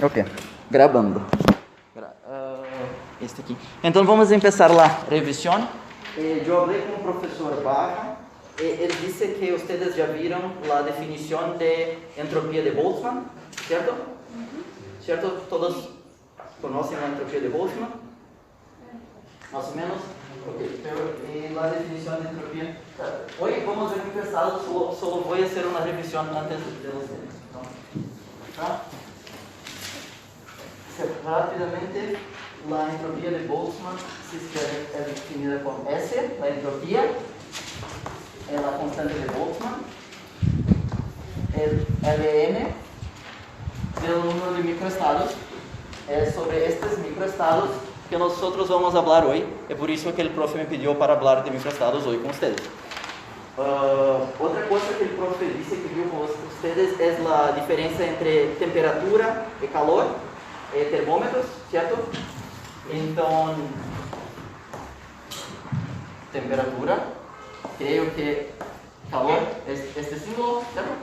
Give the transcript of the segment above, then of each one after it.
Ok, grabando. Este aqui. Então vamos começar a revisão. Eu falei com o professor Barra. Ele disse que vocês já viram a definição de entropia de Boltzmann, certo? Certo? Todos conhecem a entropia de Boltzmann? Mais ou menos? Ok. A definição de entropia. Hoje vamos começar. Só vou fazer uma revisão antes de vocês. Tá? Rápidamente, a entropia de Boltzmann se escreve, é definida como S, a entropia, é a constante de Boltzmann, el Ln del número de microestados, é sobre estes microestados que nós vamos falar hoje, é por isso que o profe me pediu para falar de microestados hoje com vocês. Outra coisa que o profe disse que viu com vocês é a diferença entre temperatura e calor, termômetros, certo? Então, temperatura, creio que calor, este símbolo, certo?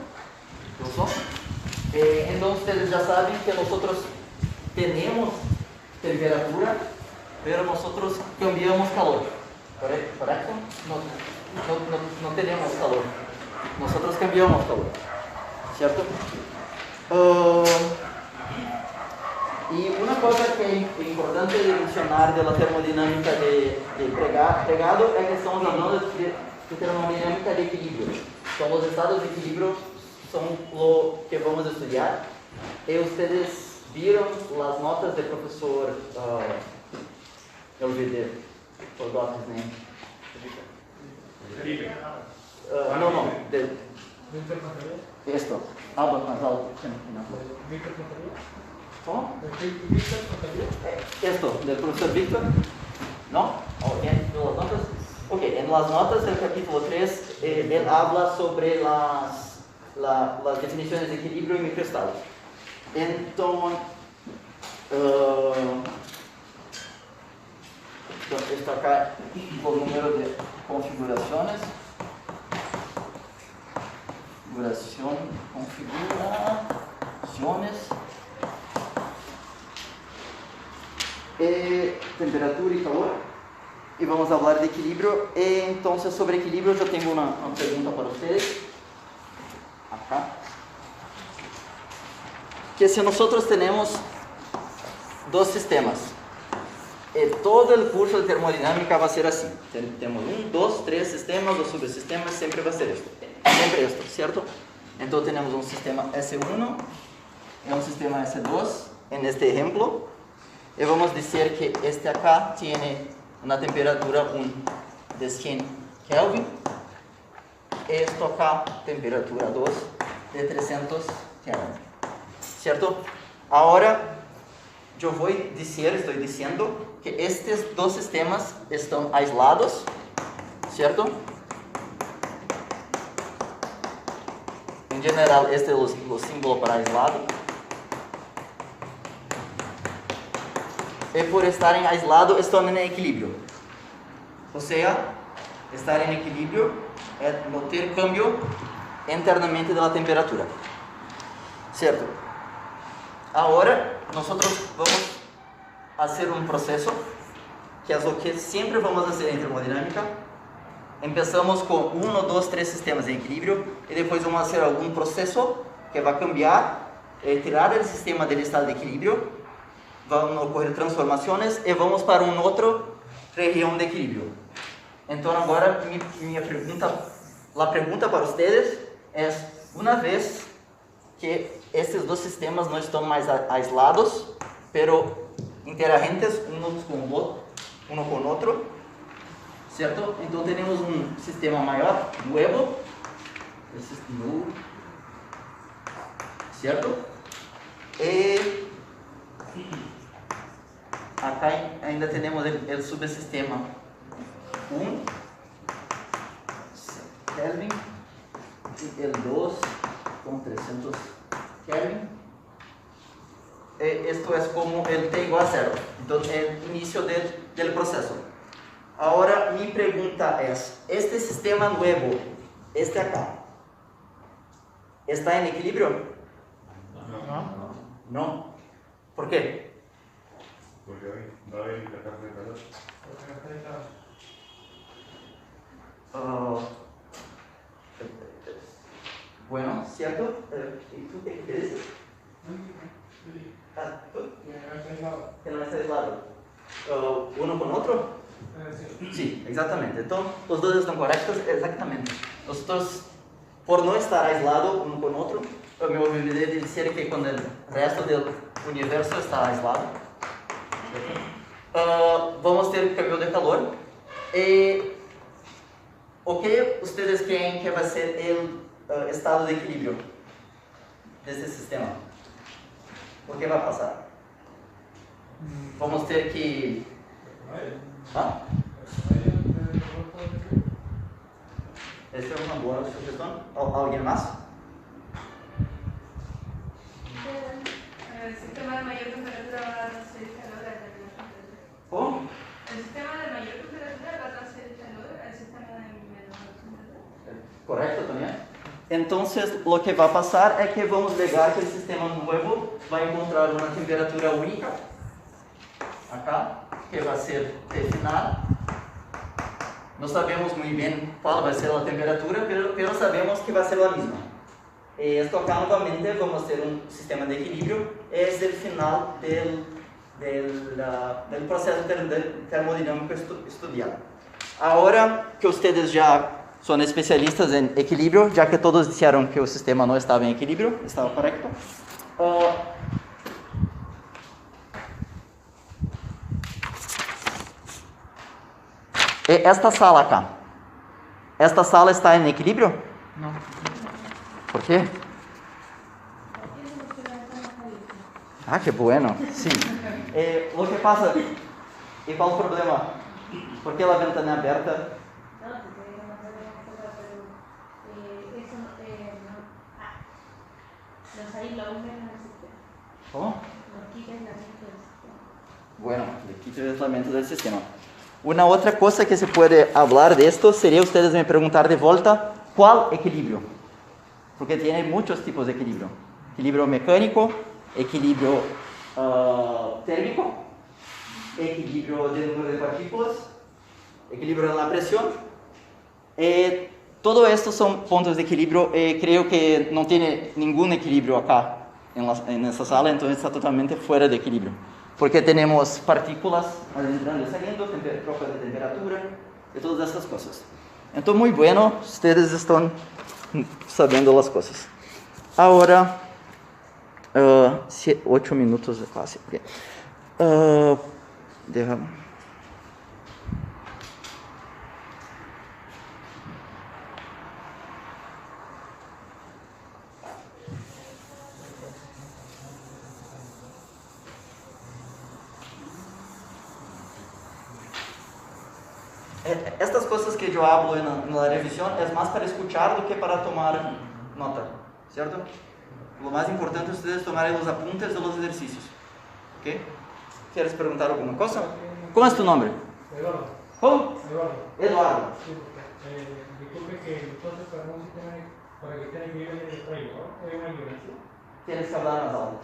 Então, vocês já sabem que nós temos temperatura, mas nós cambiamos calor, correto? Não temos calor, nós cambiamos calor, certo? E uma coisa que é importante mencionar da termodinâmica de pregado é que estamos falando de termodinâmica de equilíbrio. Então, os estados de equilíbrio são o que vamos estudar. E vocês viram as notas do professor, forgot his name. Não, esto, habla mais alto. ¿Cómo? Esto, del profesor Víctor. ¿No? ¿En las notas? Ok, en las notas del capítulo 3, él habla sobre las definiciones de equilibrio y microestados. Entonces, está acá el número de configuraciones. Configuraciones. Temperatura e calor, e vamos falar de equilíbrio. Então, sobre equilíbrio, eu tenho uma pergunta para vocês. Acá. Que se nós temos dois sistemas, e todo o curso de termodinâmica vai ser assim: temos 1, 2, 3 sistemas, os subsistemas, sempre vai ser isto. Sempre isto, certo? Então, temos um sistema S1 e um sistema S2, neste exemplo. E vamos dizer que este acá tem uma temperatura de 100 Kelvin. Este acá, temperatura 2 de 300 Kelvin. Certo? Agora, eu estou dizendo que estes dois sistemas estão aislados. Certo? Em geral, este é o símbolo para aislado. E por estarem aislados, estão em equilíbrio. Ou seja, estar em equilíbrio é não ter câmbio internamente da temperatura. Certo? Agora, nós vamos fazer um processo, que é o que sempre vamos fazer em termodinâmica. Começamos com 1, 2, 3 sistemas em equilíbrio, e depois vamos fazer algum processo que vai cambiar, tirar o sistema do estado de equilíbrio. Vão ocorrer transformações e vamos para outra região de equilíbrio. Então, agora, a pergunta para vocês é: uma vez que estes dois sistemas não estão mais aislados, pero interagentes uns com o outro, certo? Então, temos um sistema maior, novo, certo? E acá ainda temos o subsistema 1 Kelvin e o 2 com 300 Kelvin. Isto é como ele T igual a 0. Então, é o início do processo. Agora, minha pergunta é: este sistema novo, este acá, está em equilíbrio? Não. ¿Por qué? Porque va a haber intercambio de calor. Bueno, ¿cierto? ¿Y tú qué dices? Que no está aislado. ¿Uno con otro? Sí, exactamente. Entonces, los dos están correctos, exactamente. Nosotros, por no estar aislado uno con otro, me olvidé de decir que con el resto del universo está aislado. Vamos a tener cambio de calor. ¿O qué ustedes creen que va a ser el estado de equilibrio de este sistema? ¿Por qué va a pasar? Vamos a tener que... ¿Ah? ¿Esta es una buena sugestión? ¿Alguien más? El sistema de mayor temperatura va a transferir calor a la temperatura. ¿Cómo? El sistema de mayor temperatura va a transferir calor al sistema de menor temperatura. Correcto también. Entonces, lo que va a pasar es que vamos a llegar que el sistema nuevo va a encontrar una temperatura única, acá, que va a ser T final. No sabemos muy bien cuál va a ser la temperatura, pero sabemos que va a ser la misma. Esto acá nuevamente vamos a hacer un sistema de equilibrio, es el final del proceso termodinámico estudiado. Ahora que ustedes ya son especialistas en equilibrio, ya que todos dijeron que el sistema no estaba en equilibrio, estaba correcto. Esta sala acá, ¿esta sala está en equilibrio? No. ¿Por qué? Ah, qué bueno, sí. Lo que pasa, ¿y cuál es el problema? ¿Por qué la ventana abierta? ¿Cómo? Bueno, le quito el aislamiento del sistema. Una otra cosa que se puede hablar de esto sería ustedes me preguntar de vuelta, ¿cuál equilibrio? Porque tiene muchos tipos de equilibrio. Equilibrio mecánico, equilibrio térmico, equilibrio del número de partículas, equilibrio en la presión. Todo esto son puntos de equilibrio. Creo que no tiene ningún equilibrio acá en esta sala, entonces está totalmente fuera de equilibrio. Porque tenemos partículas entrando y saliendo, tropas de temperatura y todas esas cosas. Entonces, muy bueno, ustedes están sabiendo las cosas. Ahora, 8 minutos de clase. Okay. Déjame. Estas cosas que yo hablo en la revisión es más para escuchar do que para tomar nota, ¿cierto? Lo más importante es ustedes tomarem los apuntes de los ejercicios. ¿Ok? ¿Quieres preguntar alguna cosa? ¿Cómo es tu nombre? Eduardo. ¿Cómo? Eduardo. Eduardo. Sí, disculpe que entonces para un sistema para que esté en equilibrio de traigo, ¿no? ¿Hay una equivalencia? Tienes que hablar más alto.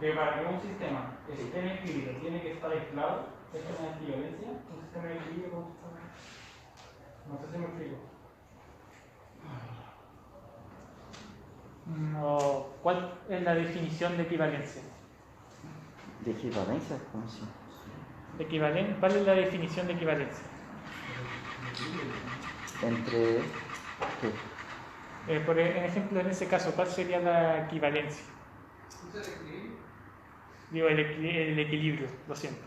Que para que un sistema esté en equilibrio tiene que estar aislado. ¿Esto es una equivalencia? ¿Un sistema de equilibrio con un sistema? No sé si me explico. No, ¿cuál es la definición de equivalencia? ¿De equivalencia? ¿Cómo así? ¿Cuál es la definición de equivalencia? Entre... ¿qué? Por ejemplo, en ese caso, ¿cuál sería la equivalencia? Digo, el equilibrio, lo siento.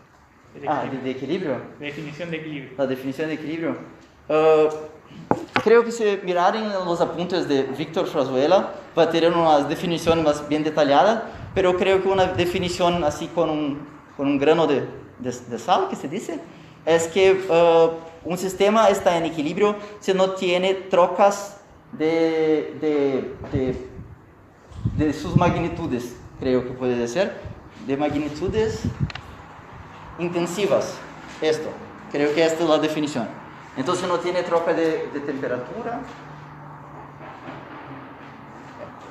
¿De equilibrio? La definición de equilibrio. La definición de equilibrio. Creo que si mirarem los apuntes de Víctor Frazuela, va a tener una definición más bien detallada, pero creo que una definición así con un grano de sal, que se dice, es que un sistema está en equilibrio si no tiene trocas de sus magnitudes, creo que puede ser, de magnitudes intensivas. Esto, creo que esta es la definición. Entonces no tiene troca de temperatura.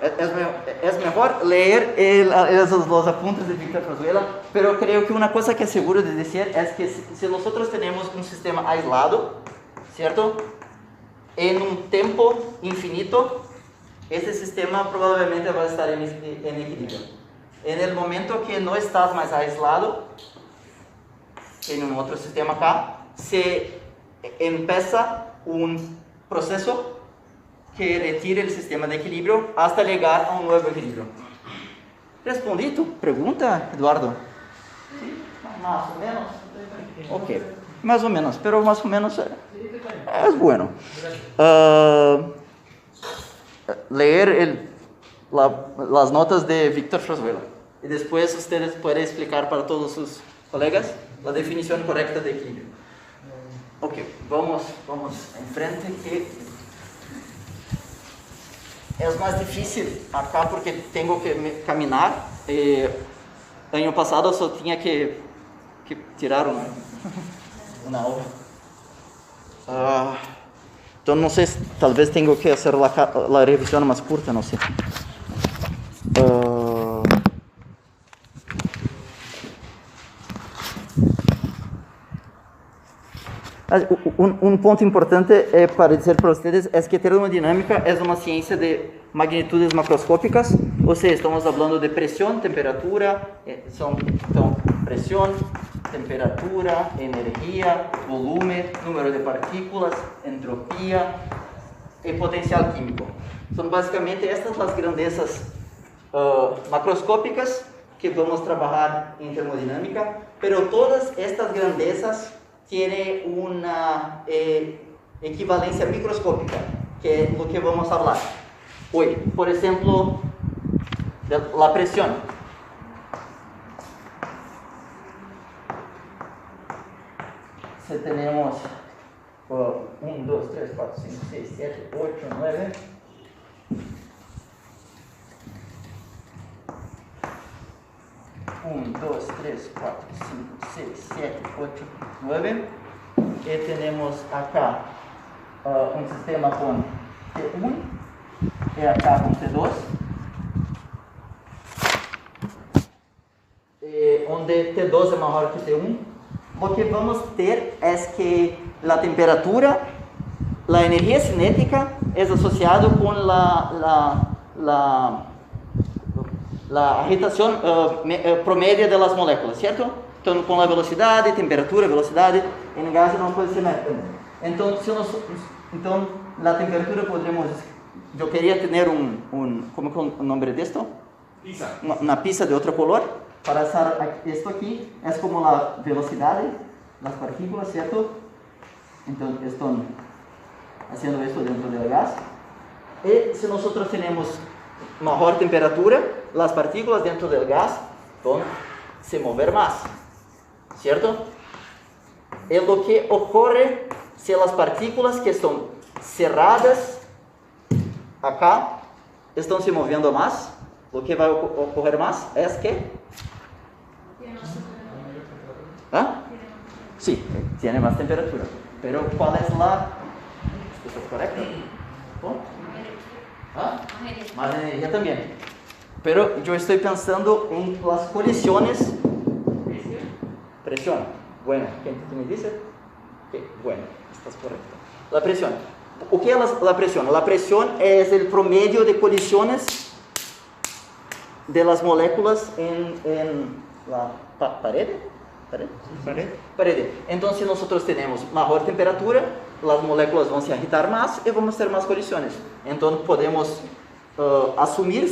Es mejor leer los apuntes de Víctor Frazuela, pero creo que una cosa que es seguro de decir es que si nosotros tenemos un sistema aislado, ¿cierto? En un tiempo infinito, ese sistema probablemente va a estar en equilibrio. En el momento que no estás más aislado, en un otro sistema acá, se empieza un proceso que retire el sistema de equilibrio hasta llegar a un nuevo equilibrio. ¿Respondí tu pregunta, Eduardo? ¿Sí? Más o menos. Ok, más o menos, pero más o menos es bueno. Leer las notas de Víctor Frazuela y después ustedes pueden explicar para todos sus colegas la definición correcta de equilibrio. Ok, vamos en frente que es más difícil acá porque tengo que caminar. Año pasado solo tenía que tirar una hoja. Entonces no sé, tal vez tengo que hacer la revisión más corta, no sé. Un punto importante para decir para ustedes es que termodinámica es una ciencia de magnitudes macroscópicas, o sea, estamos hablando de presión, temperatura, presión, temperatura, energía, volumen, número de partículas, entropía y potencial químico. Son básicamente estas las grandezas macroscópicas que vamos a trabajar en termodinámica, pero todas estas grandezas tiene una equivalencia microscópica, que es lo que vamos a hablar hoy. Por ejemplo, de la presión. Si tenemos 1, 2, 3, 4, 5, 6, 7, 8, 9. Un, 2, 3, 4, 5, 6, 7, 8, 9. Y tenemos acá un sistema con T1 y acá con T2. Donde T2 es mejor que T1. Lo que vamos a tener es que la temperatura, la energía cinética es asociado con la agitación promedio de las moléculas, ¿cierto? Entonces, con la velocidad, temperatura, velocidad, en gas no puede ser nada. Entonces, la temperatura podríamos, yo quería tener ¿cómo es el nombre de esto? Pizza. Una pizza de otro color. Para hacer esto aquí, es como la velocidad, las partículas, ¿cierto? Entonces, están haciendo esto dentro del gas. Y si nosotros tenemos mejor temperatura, las partículas dentro del gas van a se mover más, ¿cierto? Es lo que ocurre si las partículas que están cerradas acá están se moviendo más. Lo que va a ocurrir más es que sí, tiene más temperatura. Pero ¿cuál es la? ¿Esto es correcto? Más energía también. Pero yo estoy pensando en las colisiones. Presión. Bueno, ¿quién me dice? Okay, bueno, estás correcto. La presión. ¿Qué es la presión? La presión es el promedio de colisiones de las moléculas en la pared. Entonces nosotros tenemos mejor temperatura, las moléculas van a se agitar más y vamos a tener más colisiones. Entonces podemos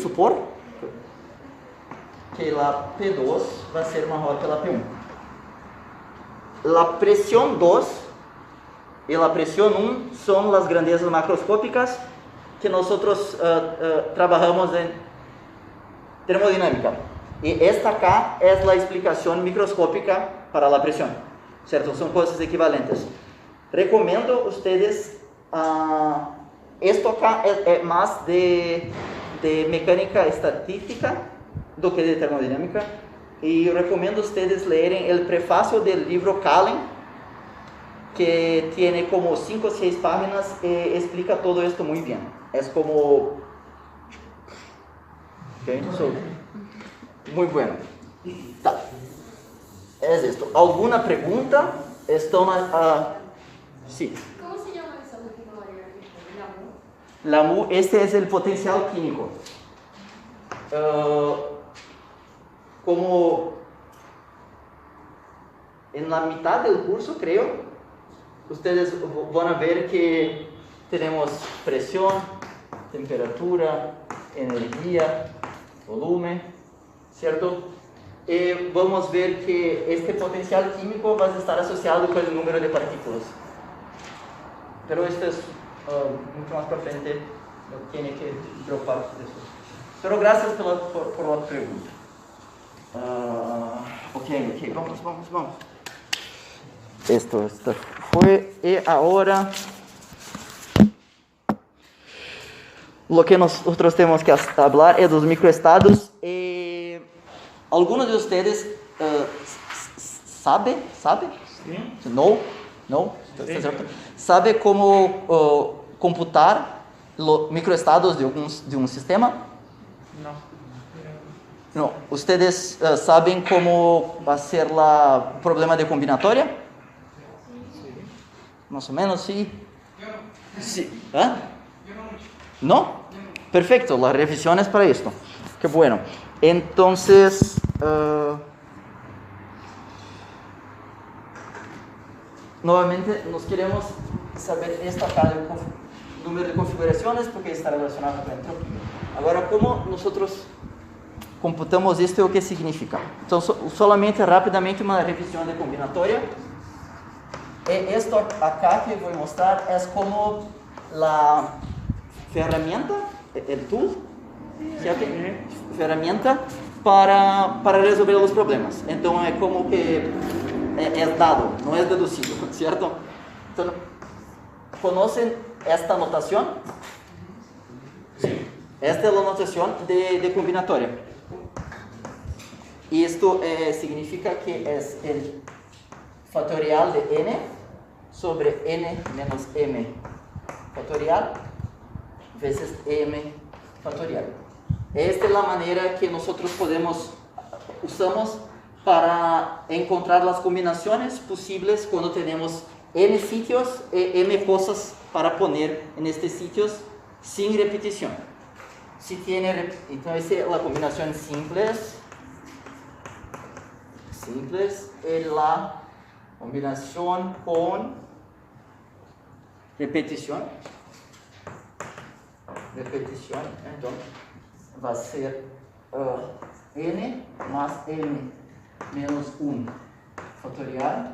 supor que la P2 va a ser mejor que la P1. La presión 2 y la presión 1 son las grandezas macroscópicas que nosotros trabajamos en termodinámica. Y esta acá es la explicación microscópica para la presión, ¿cierto? Son cosas equivalentes. Recomiendo a ustedes, esto acá es más de mecánica estadística do que de termodinámica, y recomiendo a ustedes leer el prefacio del libro Kallen, que tiene como 5 o 6 páginas y explica todo esto muy bien. Es como Okay? So, muy bueno. Tá. Es esto. ¿Alguna pregunta? Estão sí. ¿Cómo se llama esa última variable? La mu, este es el potencial químico. Como en la mitad del curso, creo, ustedes van a ver que tenemos presión, temperatura, energía, volumen, ¿cierto? Vamos a ver que este potencial químico va a estar asociado con el número de partículas. Pero esto es mucho más para frente, no tiene que dropar eso. Pero gracias por la pregunta. Ok, vamos. Esto fue. Y ahora, lo que nosotros tenemos que hablar es de los microestados. ¿Algunos de ustedes sabe? Sí. No, ¿está cierto? ¿Sabe cómo computar los microestados de un sistema? No. ¿Ustedes saben cómo hacer el problema de combinatoria? Sí. Más o menos, sí. Sí. ¿Ah? ¿No? Perfecto, la revisión es para esto. Qué bueno. Entonces, nuevamente nos queremos saber esto acá del número de configuraciones porque está relacionado con la entropía. Ahora, ¿cómo nosotros computamos esto y o qué significa? Entonces, solamente rápidamente una revisión de combinatoria. Esto acá que voy a mostrar es como la herramienta, el tool, ¿cierto? Ferramenta para resolver los problemas. Entonces es como que es dado, no es deducido, ¿cierto? Entonces, ¿conocen esta notación? Sí. Esta es la notación de combinatoria. Y esto significa que es el factorial de n sobre n menos m factorial veces m factorial. Esta es la manera que nosotros usamos para encontrar las combinaciones posibles cuando tenemos n sitios y m cosas para poner en estos sitios sin repetición. Si tiene, entonces la combinación simples es la combinación con repetición. Entonces va a ser n más m menos 1 factorial.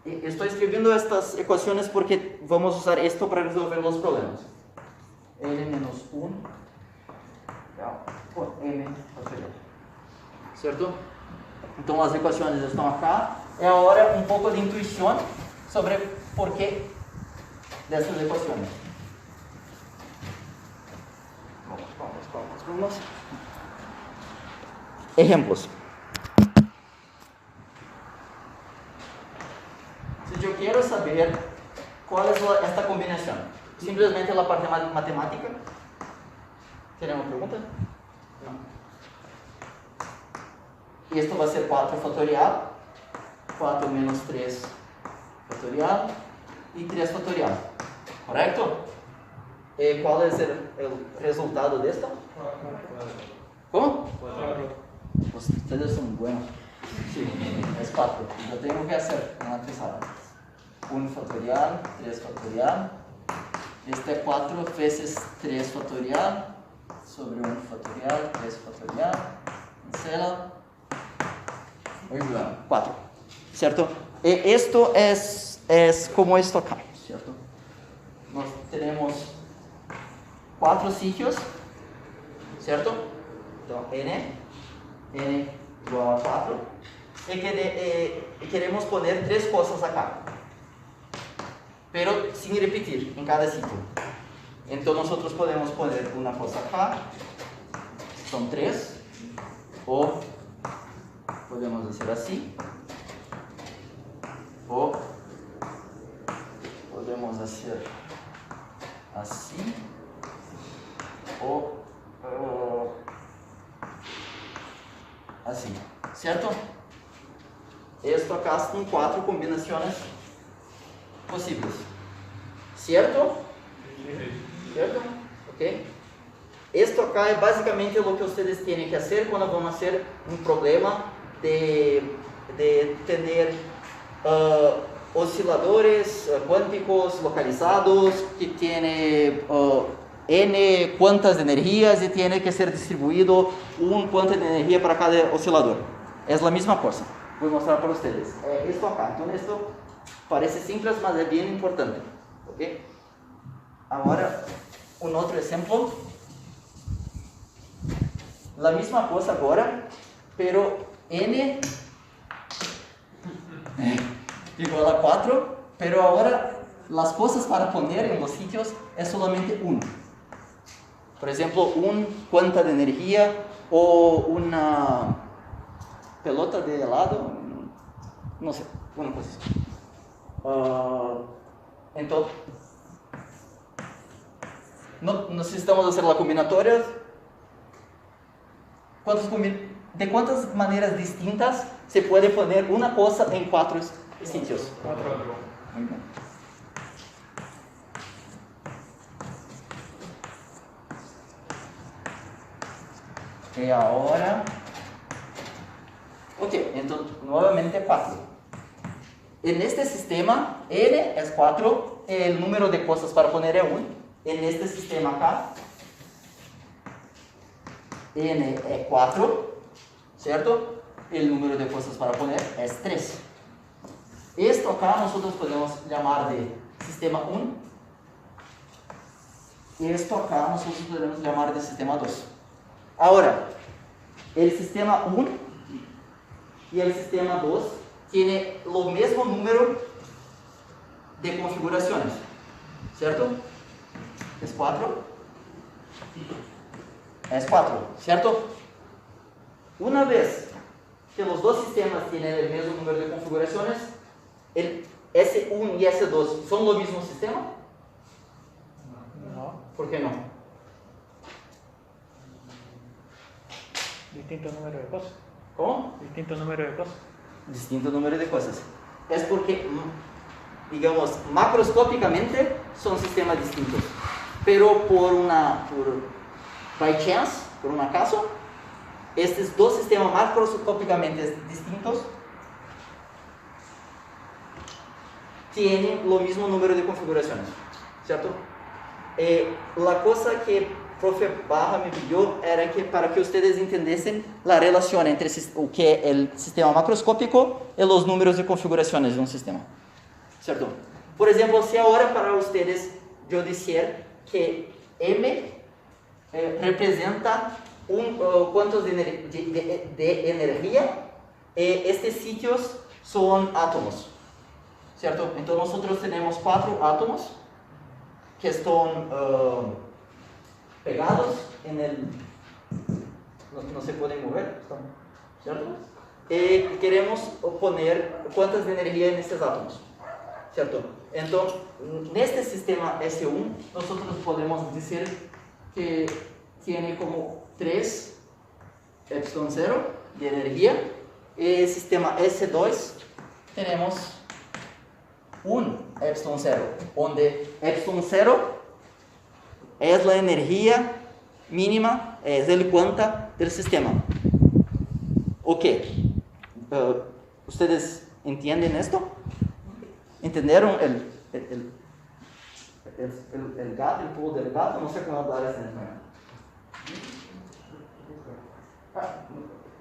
Y estoy escribiendo estas ecuaciones porque vamos a usar esto para resolver los problemas. n menos 1 por m factorial. ¿Cierto? Entonces las ecuaciones están acá. Y ahora un poco de intuición sobre por qué de estas ecuaciones. Vamos. Ejemplos. Si yo quiero saber cuál es esta combinación, simplemente la parte matemática. ¿Tenemos pregunta? No. Y esto va a ser 4 factorial, 4 menos 3 factorial y 3 factorial. ¿Correcto? ¿Cuál es el resultado de esto? ¿Cómo? 4. Ustedes son buenos. Sí, es 4. Yo tengo que hacer una pesada. 1 factorial, 3 factorial. Este es 4 veces 3 factorial sobre 1 factorial, 3 factorial. Cancela. Muy bien, 4. ¿Cierto? Esto es como esto acá. ¿Cierto? Nos tenemos 4 sitios. ¿Cierto? Entonces, n igual a 4. Y queremos poner 3 cosas acá. Pero sin repetir en cada sitio. Entonces nosotros podemos poner una cosa acá. Son 3. O podemos hacer así. O podemos hacer así. O así, ¿cierto? Esto acá son 4 combinaciones posibles, ¿cierto? ¿Cierto? ¿Ok? Esto acá es básicamente lo que ustedes tienen que hacer cuando van a hacer un problema de tener osciladores cuánticos localizados que tiene n cuantas energías y tiene que ser distribuido un cuánto de energía para cada oscilador. Es la misma cosa. Voy a mostrar para ustedes. Esto acá. Entonces esto parece simple, pero es bien importante. ¿Ok? Ahora, un otro ejemplo. La misma cosa ahora, pero n igual a 4, pero ahora las cosas para poner en los sitios es solamente 1. Por ejemplo, un cuánta de energía o una pelota de helado, no sé, una cosa así. Entonces, no necesitamos hacer la combinatoria. ¿De cuántas maneras distintas se puede poner una cosa en 4 sitios? 4. Muy bien. Y ahora, ok, entonces nuevamente 4. En este sistema, n es 4, el número de cosas para poner es 1. En este sistema acá, n es 4, ¿cierto? El número de cosas para poner es 3. Esto acá nosotros podemos llamar de sistema 1. Y esto acá nosotros podemos llamar de sistema 2. Ahora, el sistema 1 y el sistema 2 tienen lo mismo número de configuraciones, ¿cierto? Es 4. Es 4, ¿cierto? Una vez que los dos sistemas tienen el mismo número de configuraciones, el S1 y S2 son lo mismo sistema. No, ¿Por qué no? distinto número de cosas. ¿Cómo? Distinto número de cosas. Distinto número de cosas. Es porque, digamos, macroscópicamente son sistemas distintos. Pero by chance, por un acaso, estos dos sistemas macroscópicamente distintos tienen lo mismo número de configuraciones, ¿cierto? La cosa que profe Barra me pidió era que para que ustedes entendiesen la relación entre o que es el sistema macroscópico y los números de configuraciones de un sistema, ¿cierto? Por ejemplo, si ahora para ustedes yo decir que M representa cuántos de energía, estos sitios son átomos, ¿cierto? Entonces nosotros tenemos 4 átomos que están pegados en el... No se pueden mover, ¿cierto? Queremos poner cuántas de energía en estos átomos, ¿cierto? Entonces, en este sistema S1, nosotros podemos decir que tiene como 3 epsilon 0 de energía. El sistema S2 tenemos 1 epsilon 0, donde epsilon 0 es la energía mínima, es el cuanta del sistema. Ok, ¿ustedes entienden esto? ¿Entendieron el gato, el pulo del gato? No sé cómo hablar eso en español.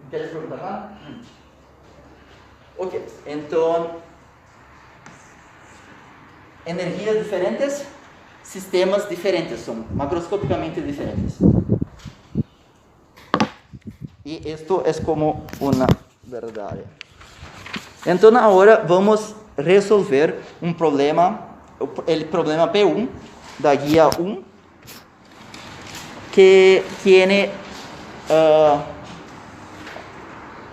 ¿Quieres preguntar nada? Ok, entonces, energías diferentes, sistemas diferentes, son macroscópicamente diferentes. Y esto es como una verdad. Entonces ahora vamos a resolver un problema, el problema P1, da guía 1, que tiene,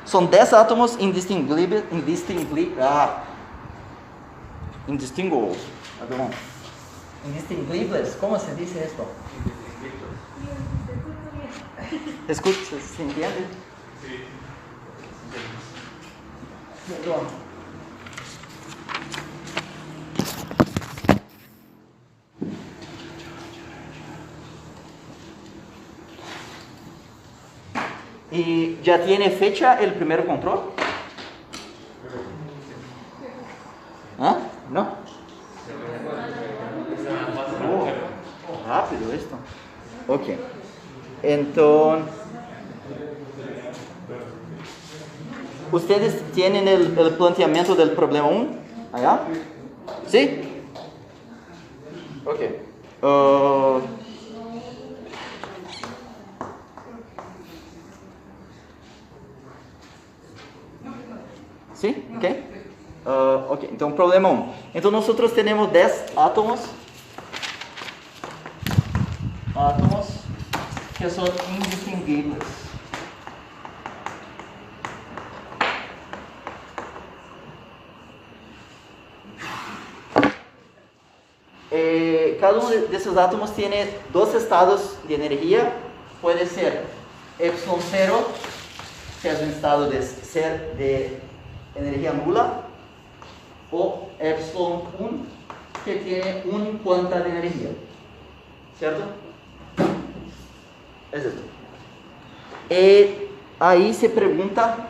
son 10 átomos indistinguibles, indistinguibles, ¿cómo se dice esto? Escucha, ¿se entiende? Sí. Perdón. ¿Y ya tiene fecha el primer control? ¿Ah? ¿No? Oh, rápido esto. Ok. Entonces, ¿ustedes tienen el planteamiento del problema 1? ¿Allá? ¿Sí? Ok. ¿Sí? Ok. Ok, então problema 1. Então nós temos 10 átomos que são indistinguíveis. Cada desses átomos tem dois estados de energia. Pode ser ε0, que é um estado de ser de energia nula, o ε1, que tem cuanta de energia, certo? É isso. E aí se pergunta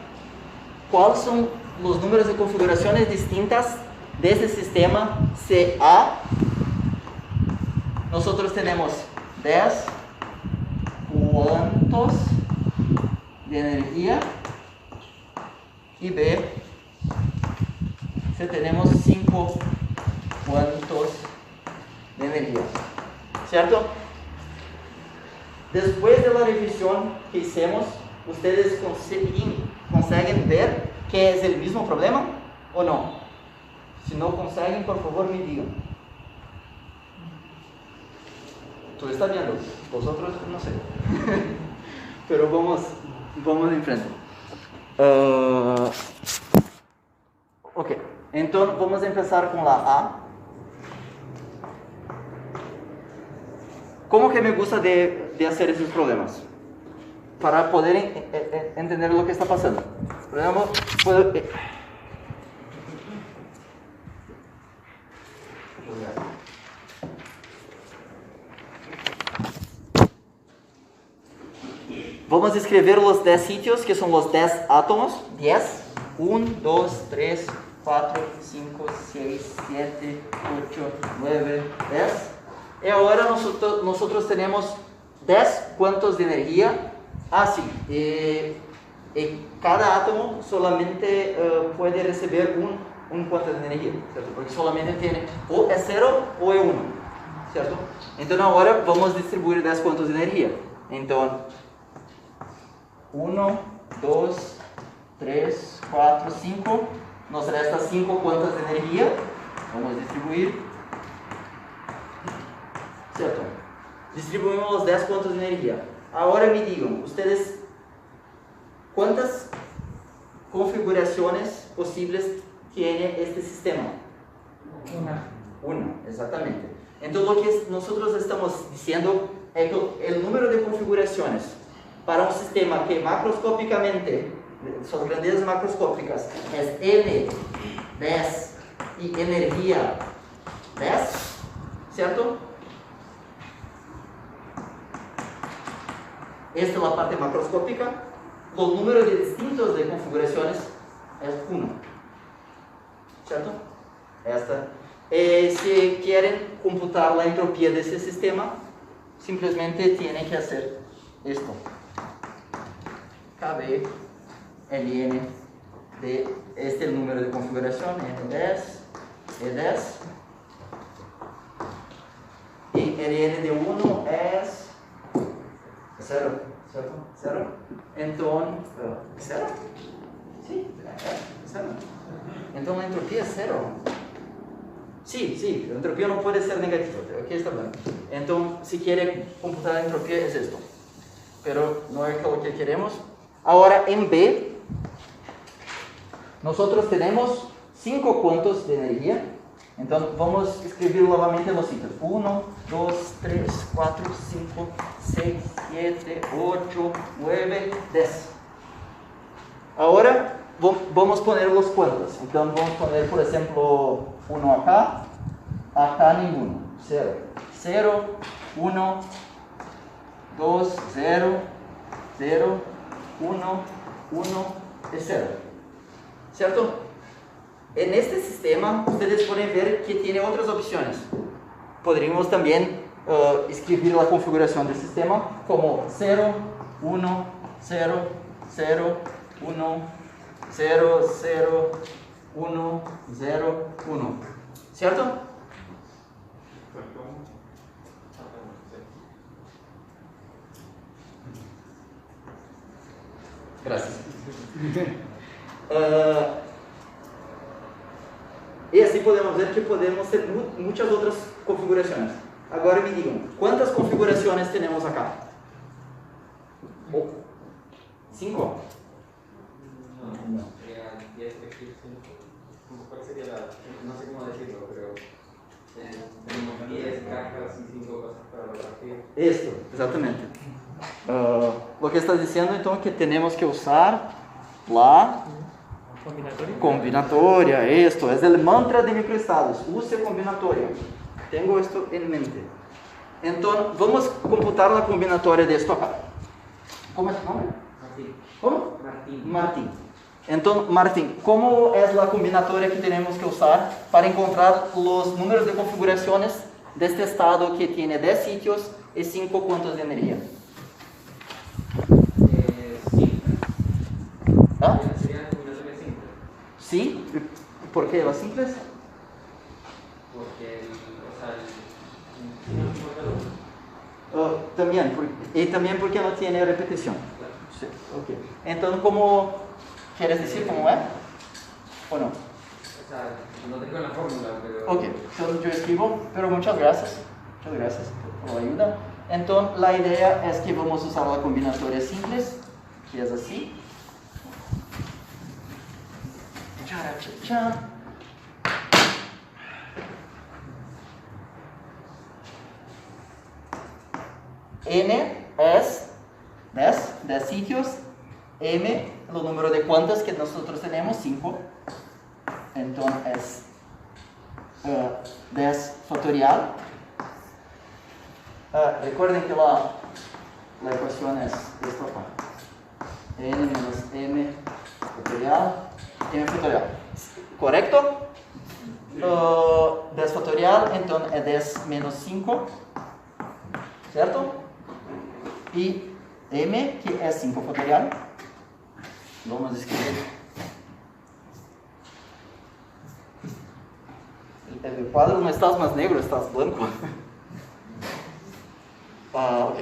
quais são os números de configurações distintas desse sistema CA. Nós temos 10 quantos de energia e B, se temos 5 quantos de energia, certo? Depois da revisão que hicimos, vocês conseguem ver que é o mesmo problema ou não? Se não conseguem, por favor, me digam. Tu está vendo? Vosotros não sei. Pero vamos em frente. Ok, então vamos começar com a A. Como que me gusta de hacer esses problemas? Para poder entender o que está passando. Por exemplo, vamos escrever os 10 sítios, que são os 10 átomos. 10. 1, 2, 3, 4, 5, 6, 7, 8, 9, 10. E agora nós temos 10 quantos de energia. Sim. Cada átomo solamente pode receber um quanto de energia, certo? Porque solamente tem ou é 0 ou é 1, certo? Então agora vamos distribuir 10 quantos de energia. Então 1, 2, 3, 4, 5. Nos resta 5 quantas de energia. Vamos distribuir. Certo? Distribuímos os 10 quantos de energia. Agora me digam, vocês, quantas configurações possíveis tem este sistema? Uma, exatamente. Então, o que nós estamos dizendo é que o número de configurações para um sistema que macroscopicamente, são grandezas macroscópicas, é N, 10 e energia 10, certo? Esta é a parte macroscópica. O número de distintos de configurações é 1, certo? Esta. Se querem computar a entropia desse sistema, simplesmente têm que fazer isto. KB Ln de este é o número de configuração, N10, E10, e Ln de 1 é 0, certo? 0. Então, 0? Sim, é 0. Então a entropia é 0. Sim, a entropia não pode ser negativa, aqui está bem. Então, se querem computar a entropia, é isto. Pero não é o que queremos. Agora, em B, nós temos 5 quantos de energia. Então, vamos escrever novamente os sítios. 1, 2, 3, 4, 5, 6, 7, 8, 9, 10. Ahora vamos a poner los cuentos. Entonces vamos a poner, por ejemplo, 1 acá, acá ninguno. 0, 0, 1, 2, 0, 0, 1, 1 y 0. ¿Cierto? En este sistema ustedes pueden ver que tiene otras opciones. Podríamos también escribir la configuración del sistema como 0, 1, 0, 0, 1, 0, 0, 1, 0, 1. ¿Cierto? Gracias. Y así podemos ver que podemos hacer muchas otras configuraciones. Agora me digam, ¿cuántas configuraciones tenemos acá? 5. No, sería 10, 5. ¿Cuál sería la? No sé cómo decirlo, pero tenemos 10 cajas y 5 cosas para repartir. Esto, exatamente. Lo que estás diciendo entonces que tenemos que usar la combinatoria. Esto es el mantra de microestados. Use combinatoria. Tengo esto en mente. Entonces vamos a computar la combinatoria de esto acá. ¿Cómo es tu nombre? Martín. ¿Cómo? Martín. Martín. Entonces, Martín, ¿cómo es la combinatoria que tenemos que usar para encontrar los números de configuraciones de este estado que tiene 10 sitios y 5 puntos de energía? Simple. ¿Ah? Sería una combinatoria simple. ¿Sí? ¿Por qué las simples? Porque no importa lo También, y también porque no tiene repetición. claro. Sí, ok. Entonces, ¿cómo quieres decir cómo es? ¿O no? O sea, no tengo la fórmula, pero... Ok, entonces yo escribo, pero muchas gracias por la ayuda. Entonces, la idea es que vamos a usar la combinatoria simples, que es así. Cha. N es 10 sitios, M, el número de cuantas que nosotros tenemos, 5. Entonces es 10 factorial. Recuerden que la ecuación es esto acá. N menos M factorial, M factorial. ¿Correcto? 10 factorial, entonces es 10 menos 5. ¿Cierto? Y M, que es 5 factorial. Vamos a escribir. El cuadro no estás más negro, estás blanco. Ok.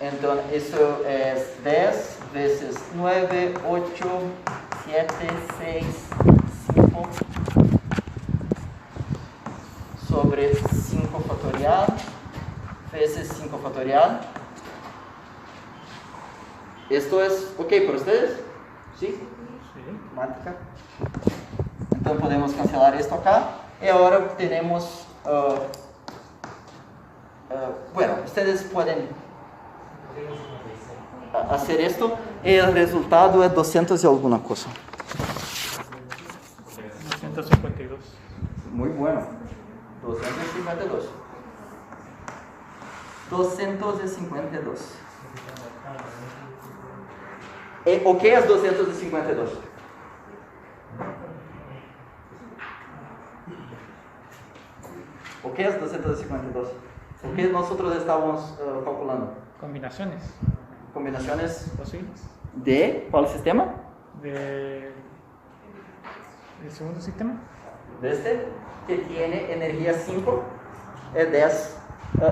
Entonces, eso es 10 veces 9, 8, 7, 6, 5 sobre 5 factorial veces 5 factorial. ¿Esto es ok para ustedes? ¿Sí? Matemática. Entonces podemos cancelar esto acá. Y ahora tenemos... bueno, ustedes pueden hacer esto. Y el resultado es 200 y alguna cosa. 252. Muy bueno. 252. 252. ¿O qué es 252? ¿O qué es 252? ¿O qué nosotros estamos calculando? Combinaciones Combinaciones posibles de ¿cuál sistema? del segundo sistema. De este, que tiene energía 5, es 10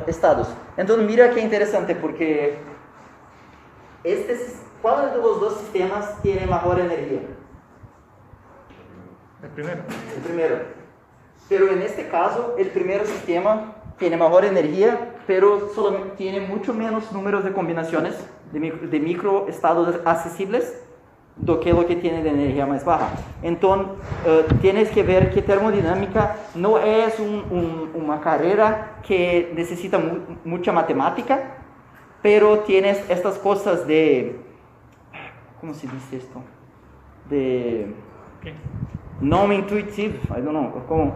estados. Entonces mira qué interesante, porque ¿cuál de los dos sistemas tiene mejor energía? El primero. El primero. Pero en este caso, el primer sistema tiene mejor energía, pero solamente tiene mucho menos números de combinaciones de microestados accesibles do que lo que tiene de energía más baja. Entonces, tienes que ver que termodinámica no es una carrera que necesita mucha matemática, pero tienes estas cosas de ¿cómo se dice esto? De ¿Qué? non-intuitive, I don't know, ¿cómo?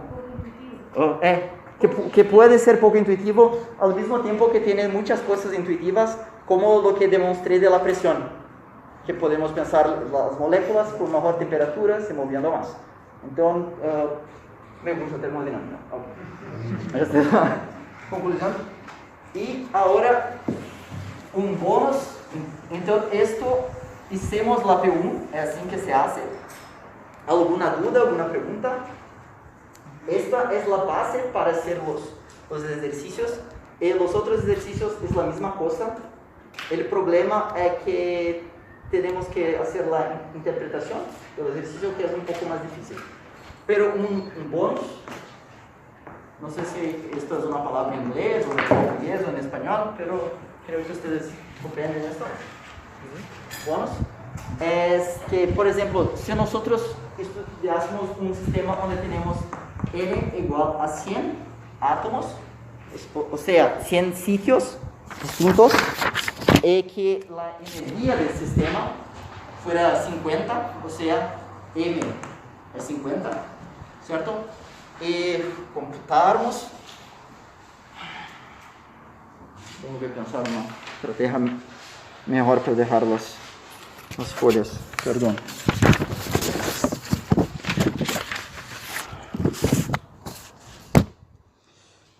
Que puede ser poco intuitivo, al mismo tiempo que tiene muchas cosas intuitivas, como lo que demostré de la presión, que podemos pensar las moléculas con mejor temperatura se moviendo más. Entonces, me gusta termodinámica. Okay. Esta es la conclusión. Y ahora, un bonus. Entonces, esto hicimos la P1, es así que se hace. ¿Alguna duda, alguna pregunta? Esta es la base para hacer los ejercicios. Y los otros ejercicios es la misma cosa. El problema es que tenemos que hacer la interpretación del ejercicio, que es un poco más difícil. Pero un bonus, no sé si esto es una palabra en inglés, o en portugués, o en español, pero creo que ustedes comprenden esto. Bonus es que, por ejemplo, si nosotros estudiásemos un sistema donde tenemos N igual a 100 átomos, o sea, 100 sitios distintos, y que la energía del sistema fuera 50, o sea, M es 50, ¿cierto? Y computarmos, tengo que pensar una estrategia mejor para dejar las folhas, perdón.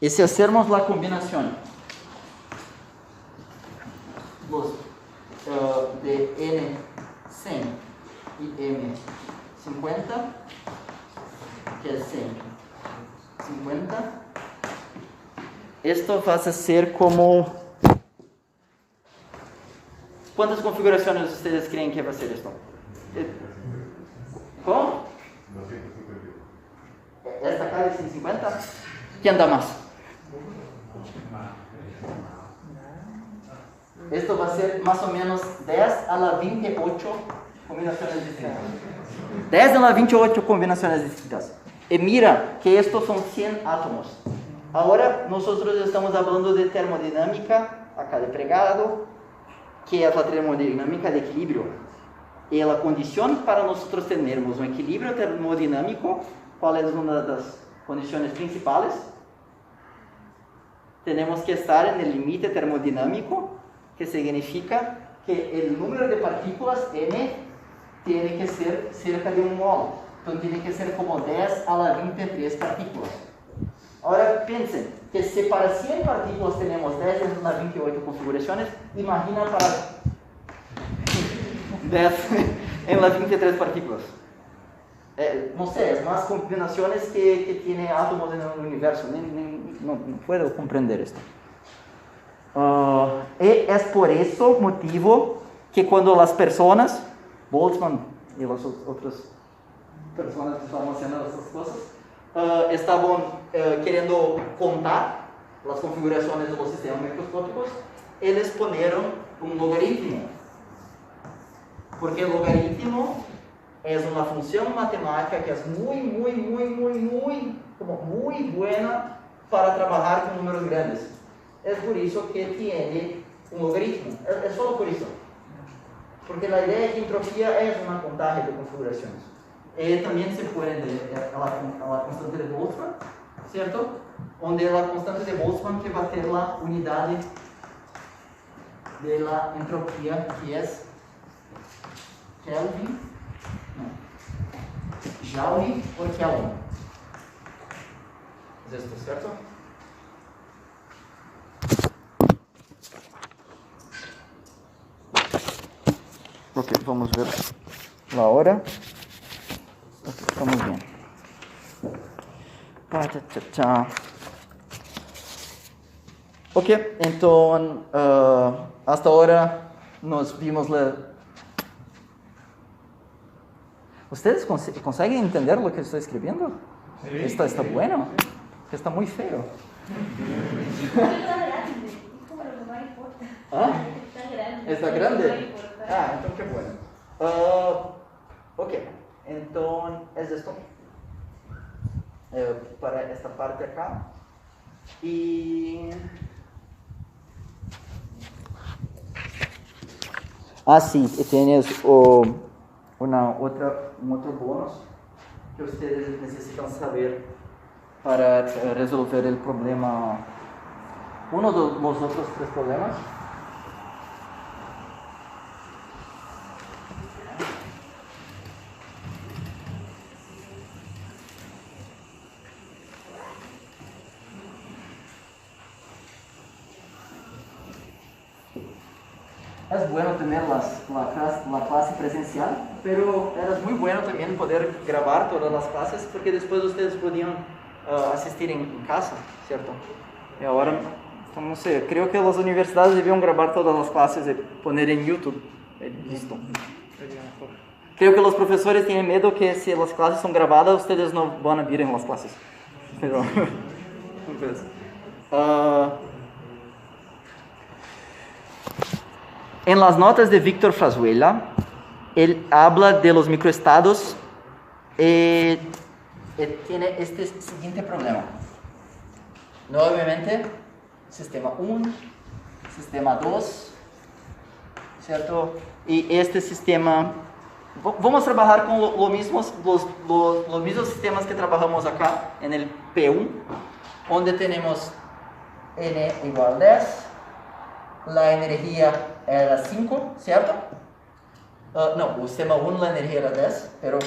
Y si hacemos la combinación de N 100 y M 50, que es 100, 50, esto va a ser como... ¿Cuántas configuraciones ustedes creen que va a ser esto? ¿Cómo? 250. ¿Esta acá de 150? ¿Quién da más? Esto va a ser más o menos 10 a la 28 combinaciones distintas. 10 a la 28 combinaciones distintas. Y mira que estos son 100 átomos. Ahora nosotros estamos hablando de termodinámica, acá de pregado, que es la termodinámica de equilibrio. Y la condición para nosotros tenermos un equilibrio termodinámico, ¿cuál es una de las condiciones principales? Tenemos que estar en el límite termodinámico, que significa que el número de partículas N tiene que ser cerca de 1 mol. Entonces tiene que ser como 10 a la 23 partículas. Ahora piensen que si para 100 partículas tenemos 10 en las 28 configuraciones, imagina para 10 en las 23 partículas. No sé, es más combinaciones que tiene átomos en el universo. No puedo comprender esto. Y es por eso motivo que cuando las personas, Boltzmann y las otras personas que estaban haciendo estas cosas, estaban queriendo contar las configuraciones de los sistemas microscópicos, ellos ponieron un logaritmo. Porque el logaritmo es una función matemática que es muy buena para trabajar con números grandes. Es por eso que tiene un logaritmo. Es solo por eso. Porque la idea es que entropía es una contaje de configuraciones. También se puede a la constante de Boltzmann, ¿cierto? Donde la constante de Boltzmann que va a tener la unidad de la entropía, que es Kelvin, Joule por Kelvin. ¿Es esto, cierto? Ok, vamos ver la hora. Ok, estamos bien. Ok, entonces hasta ahora nos vimos la... ¿Ustedes conseguem entender lo que estoy escribiendo? Sí. Está bueno. Está muy feo. Está grande, es como lo que más importa. ¿Ah? Está grande. ¿Está grande? Ah, entonces qué bueno. Ok, entonces es esto. Para esta parte acá. Y Ah, sí, tienes un otro bonus que ustedes necesitan saber para resolver el problema, uno de los otros 3 problemas. Es bueno tener la clase presencial, pero era muy bueno también poder grabar todas las clases, porque después ustedes podían asistir en casa, ¿cierto? Y ahora, no sé, creo que las universidades debían grabar todas las clases y poner en YouTube. Listo. Creo que los profesores tienen miedo que si las clases son grabadas, ustedes no van a ver en las clases. Pero, pues, en las notas de Víctor Frazuela, él habla de los microestados y tiene este siguiente problema. Nuevamente, sistema 1, sistema 2, ¿cierto? Y este sistema, vamos a trabajar con los mismos sistemas que trabajamos acá en el P1, donde tenemos N igual a 10, la energía era 5, ¿cierto? No, el sistema 1 la energía era 10, pero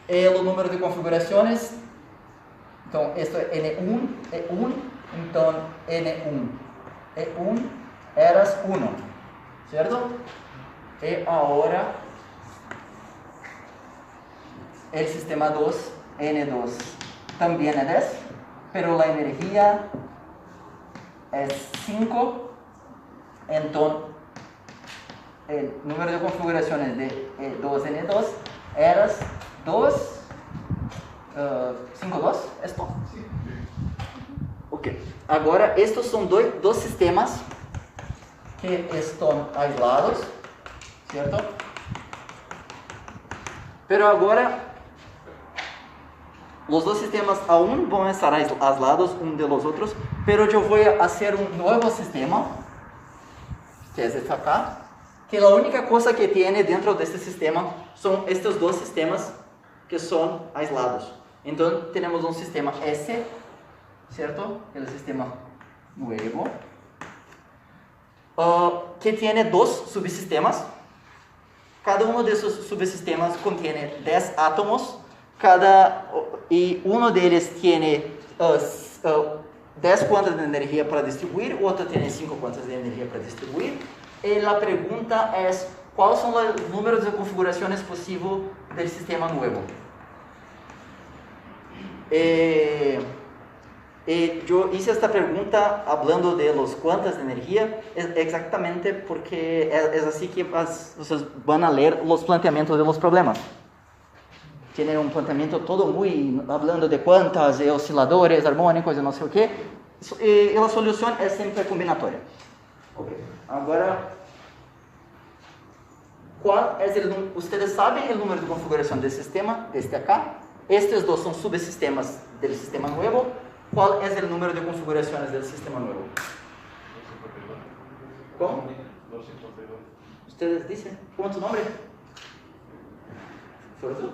el número de configuraciones, entonces esto es N1, E1, entonces N1, E1 eras 1, ¿cierto? Y ahora el sistema 2, N2, también es 10, pero la energía es 5, entonces el número de configuraciones de E2N2 eras 2, 5, 2, ¿esto? Sí. Ok, agora estos son dos sistemas que están aislados, ¿cierto? Pero agora los dos sistemas aún van a estar aislados unos de los otros, pero yo voy a hacer un nuevo sistema, que es este acá, que la única cosa que tiene dentro de este sistema son estos dos sistemas que son aislados. Entonces tenemos un sistema S, ¿cierto? El sistema nuevo, que tiene dos subsistemas. Cada uno de esos subsistemas contiene 10 átomos, y uno de ellos tiene 10 cuantas de energía para distribuir, otro tiene 5 cuantas de energía para distribuir. Y la pregunta es, ¿cuáles son los números de configuraciones posibles del sistema nuevo? Yo hice esta pregunta hablando de los cuantas de energía, exactamente porque es así que ustedes van a leer los planteamientos de los problemas. Tienen un planteamiento todo muy hablando de cuantas, de osciladores, armónicos y no sé qué, y la solución es siempre combinatoria. Okay. Ahora, ¿cuál es ustedes saben el número de configuración del sistema, desde acá? Estos dos son subsistemas del sistema nuevo. ¿Cuál es el número de configuraciones del sistema nuevo? 252. ¿Cómo? 252. ¿Ustedes dicen? ¿Cómo es tu nombre? ¿Sobre tú?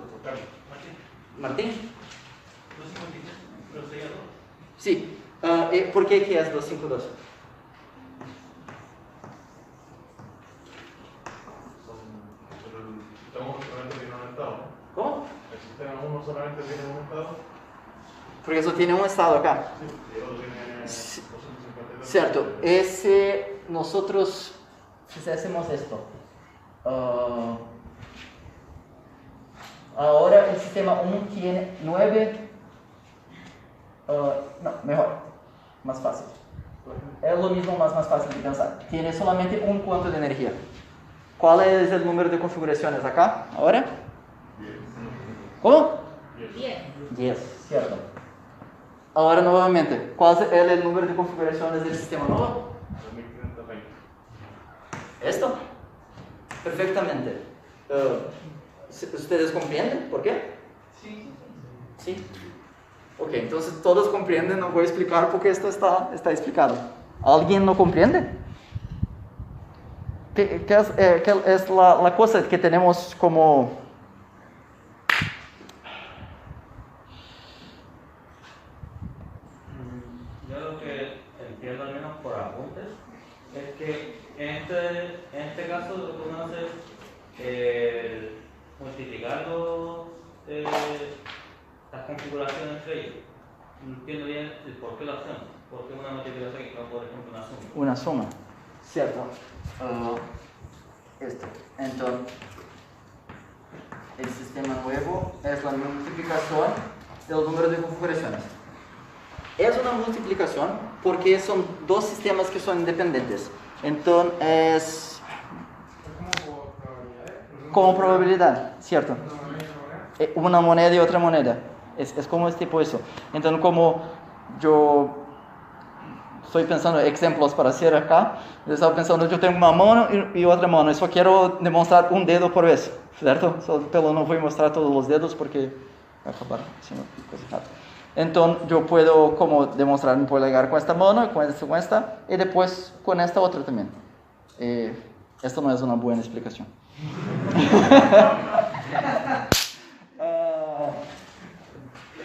Martín. 253, pero sería 2. Sí. ¿Por qué que es 252? El sistema 1 solamente tiene un estado. ¿Cómo? El sistema 1 solamente tiene un estado. Porque eso tiene un estado acá. Sí, y el otro tiene 252. Cierto. Nosotros hacemos esto. Ahora el sistema 1 tiene 9. No, mejor. Más fácil. Es lo mismo, más fácil de pensar. Tiene solamente un cuanto de energía. ¿Cuál es el número de configuraciones acá? ¿Ahora? 10. ¿Cómo? 10. 10, cierto. Ahora nuevamente, ¿cuál es el número de configuraciones del sistema nuevo? 2520. ¿Esto? Perfectamente. ¿Ustedes comprenden por qué? Sí. Sí. Ok, entonces todos comprenden, no voy a explicar porque esto está explicado. ¿Alguien no comprende? ¿Qué es la cosa que tenemos como... Yo lo que entiendo, al menos por apuntes, es que en este caso lo que uno hace es multiplicar las configuraciones entre ellos. No entiendo bien el por qué lo hacemos. ¿Por qué una multiplicación y no, por ejemplo, una suma? Una suma, ¿cierto? Esto. Entonces, el sistema nuevo es la multiplicación del número de configuraciones. Es una multiplicación porque son dos sistemas que son independientes. Entonces, como probabilidad, ¿cierto? Una moneda y otra moneda. Es como este tipo eso. Entonces, como yo estoy pensando ejemplos para hacer acá, yo estaba pensando, yo tengo una mano y otra mano, y solo quiero demostrar un dedo por vez, ¿cierto? Pero no voy a mostrar todos los dedos porque va a acabar haciendo cosas raras. Entonces, yo puedo como demostrar un polegar con esta mano, con esta, y después con esta otra también. Esto no es una buena explicación.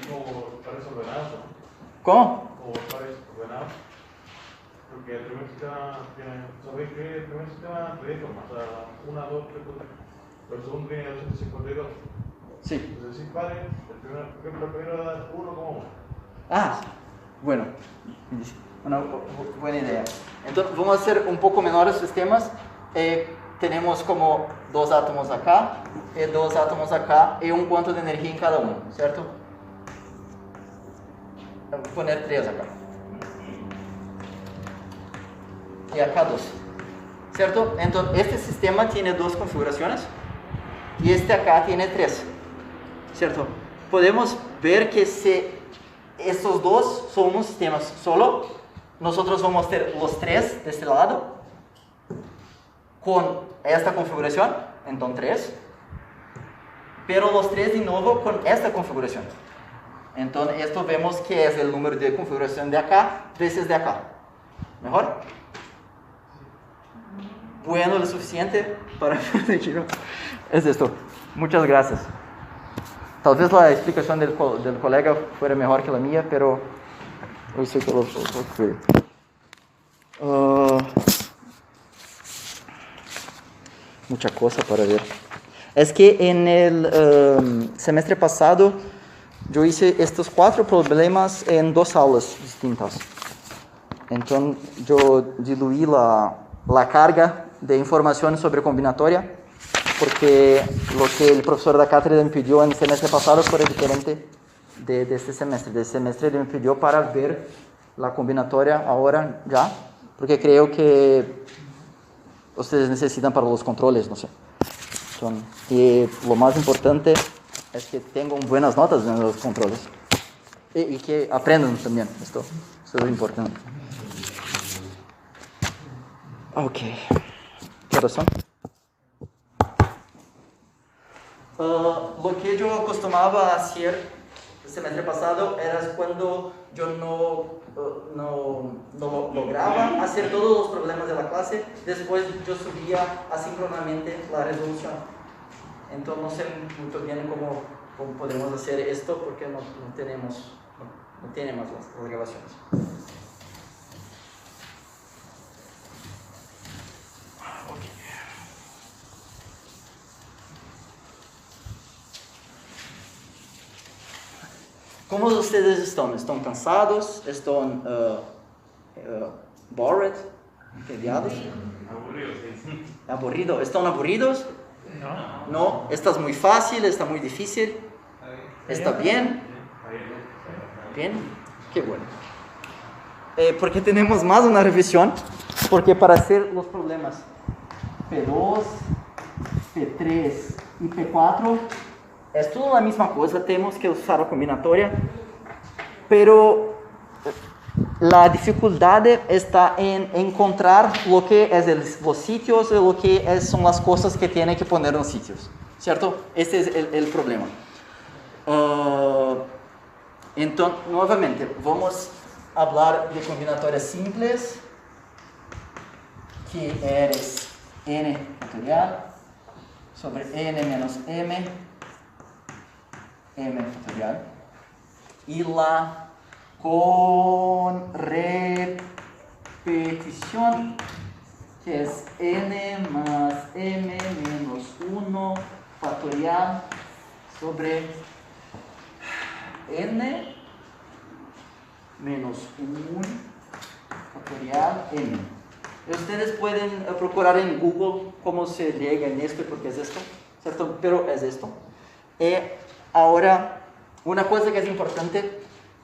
Como pares ordenados, ¿no? ¿Cómo? O pares ordenados. Porque el primer sistema tiene, sabéis que el primer sistema tiene formas, o sea, 1, 2, 3, 4. Pero el segundo tiene 252. Sí. Entonces, si pares, el primero da 1 como 1. Ah, bueno, una buena idea. Entonces vamos a hacer un poco menores sistemas. Tenemos como 2 átomos acá y 2 átomos acá y un cuanto de energía en cada uno, ¿cierto? Voy a poner 3 acá. Y acá 2, ¿cierto? Entonces este sistema tiene 2 configuraciones y este acá tiene 3, ¿cierto? Podemos ver que si estos dos son un sistema solo, nosotros vamos a tener los 3 de este lado con esta configuración, entonces 3, pero los 3 de nuevo con esta configuración. Entonces esto vemos que es el número de configuración de acá veces de acá. ¿Mejor? Bueno, lo suficiente para es esto. Muchas gracias. Tal vez la explicación del colega fuera mejor que la mía, pero hoy sé que lo fue. Mucha cosa para ver. Es que en el semestre pasado yo hice estos 4 problemas en 2 aulas distintas. Entonces yo diluí la carga de información sobre combinatoria, porque lo que el profesor de cátedra me pidió en el semestre pasado fue diferente de este semestre. De este semestre él me pidió para ver la combinatoria ahora ya, porque creo que ustedes necesitan para los controles, no sé. Entonces, y lo más importante es que tengan buenas notas en los controles y que aprendan también. Esto es lo importante. Ok. ¿Qué razón? Lo que yo acostumbraba a hacer el semestre pasado era cuando yo no lograba hacer todos los problemas de la clase, después yo subía asíncronamente la resolución. Entonces no sé muy bien cómo podemos hacer esto porque no tiene más las grabaciones. ¿Cómo ustedes están? ¿Están cansados? ¿Están bored? ¿Entediados? ¿Aburridos? ¿Están aburridos? No. ¿No? ¿Está muy fácil? ¿Está muy difícil? ¿Está bien? ¿Bien? Qué bueno. Porque tenemos más una revisión, porque para hacer los problemas P2, P3 y P4 es toda la misma cosa, tenemos que usar la combinatoria, pero la dificultad está en encontrar lo que es los sitios y lo que son las cosas que tiene que poner en los sitios, ¿cierto? Este es el problema. Entonces, nuevamente, vamos a hablar de combinatorias simples, que es n factorial sobre n menos m factorial, y la con repetición, que es n más m menos 1 factorial sobre n menos 1 factorial n. Ustedes pueden procurar en Google cómo se llega en esto, porque es esto, ¿cierto? Pero es esto. Ahora, una cosa que es importante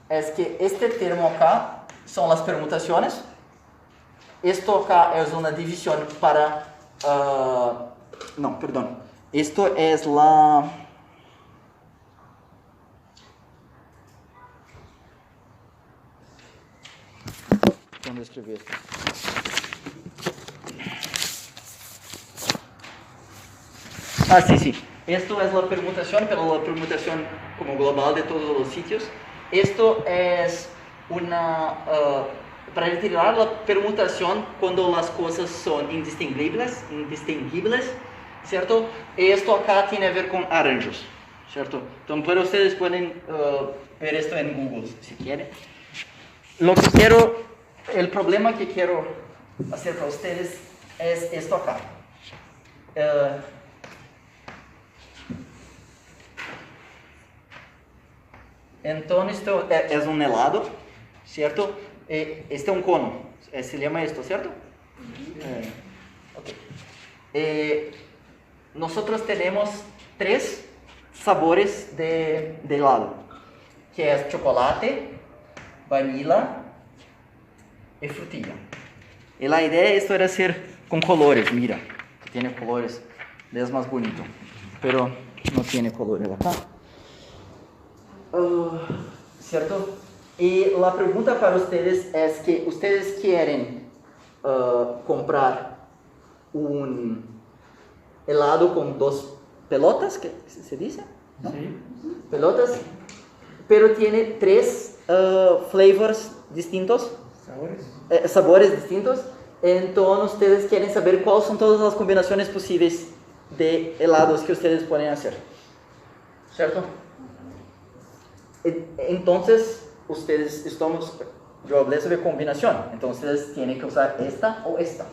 es que este termo acá son las permutaciones. Esto acá es una división para... no, perdón. Esto es la... ¿Dónde escribí esto? Sí. Esto es la permutación, pero la permutación como global de todos los sitios. Esto es una... para retirar la permutación cuando las cosas son indistinguibles, ¿cierto? Esto acá tiene que ver con arranjos, ¿cierto? Entonces, pero ustedes pueden ver esto en Google si quieren. El problema que quiero hacer para ustedes es esto acá. Entonces, esto es un helado, ¿cierto? Este es un cono, se llama esto, ¿cierto? Okay. Nosotros tenemos 3 sabores de helado, que es chocolate, vanilla y frutilla. Y la idea de esto era hacer con colores, mira, que tiene colores, es más bonito, pero no tiene colores acá. ¿Cierto? Y la pregunta para ustedes es que ustedes quieren comprar un helado con 2 pelotas, ¿qué se dice? ¿No? Sí. Pelotas, pero tiene 3 flavors distintos, sabores distintos. Entonces ustedes quieren saber cuáles son todas las combinaciones posibles de helados que ustedes pueden hacer, ¿cierto? Entonces, yo hablé sobre combinación, entonces ustedes tienen que usar esta o esta.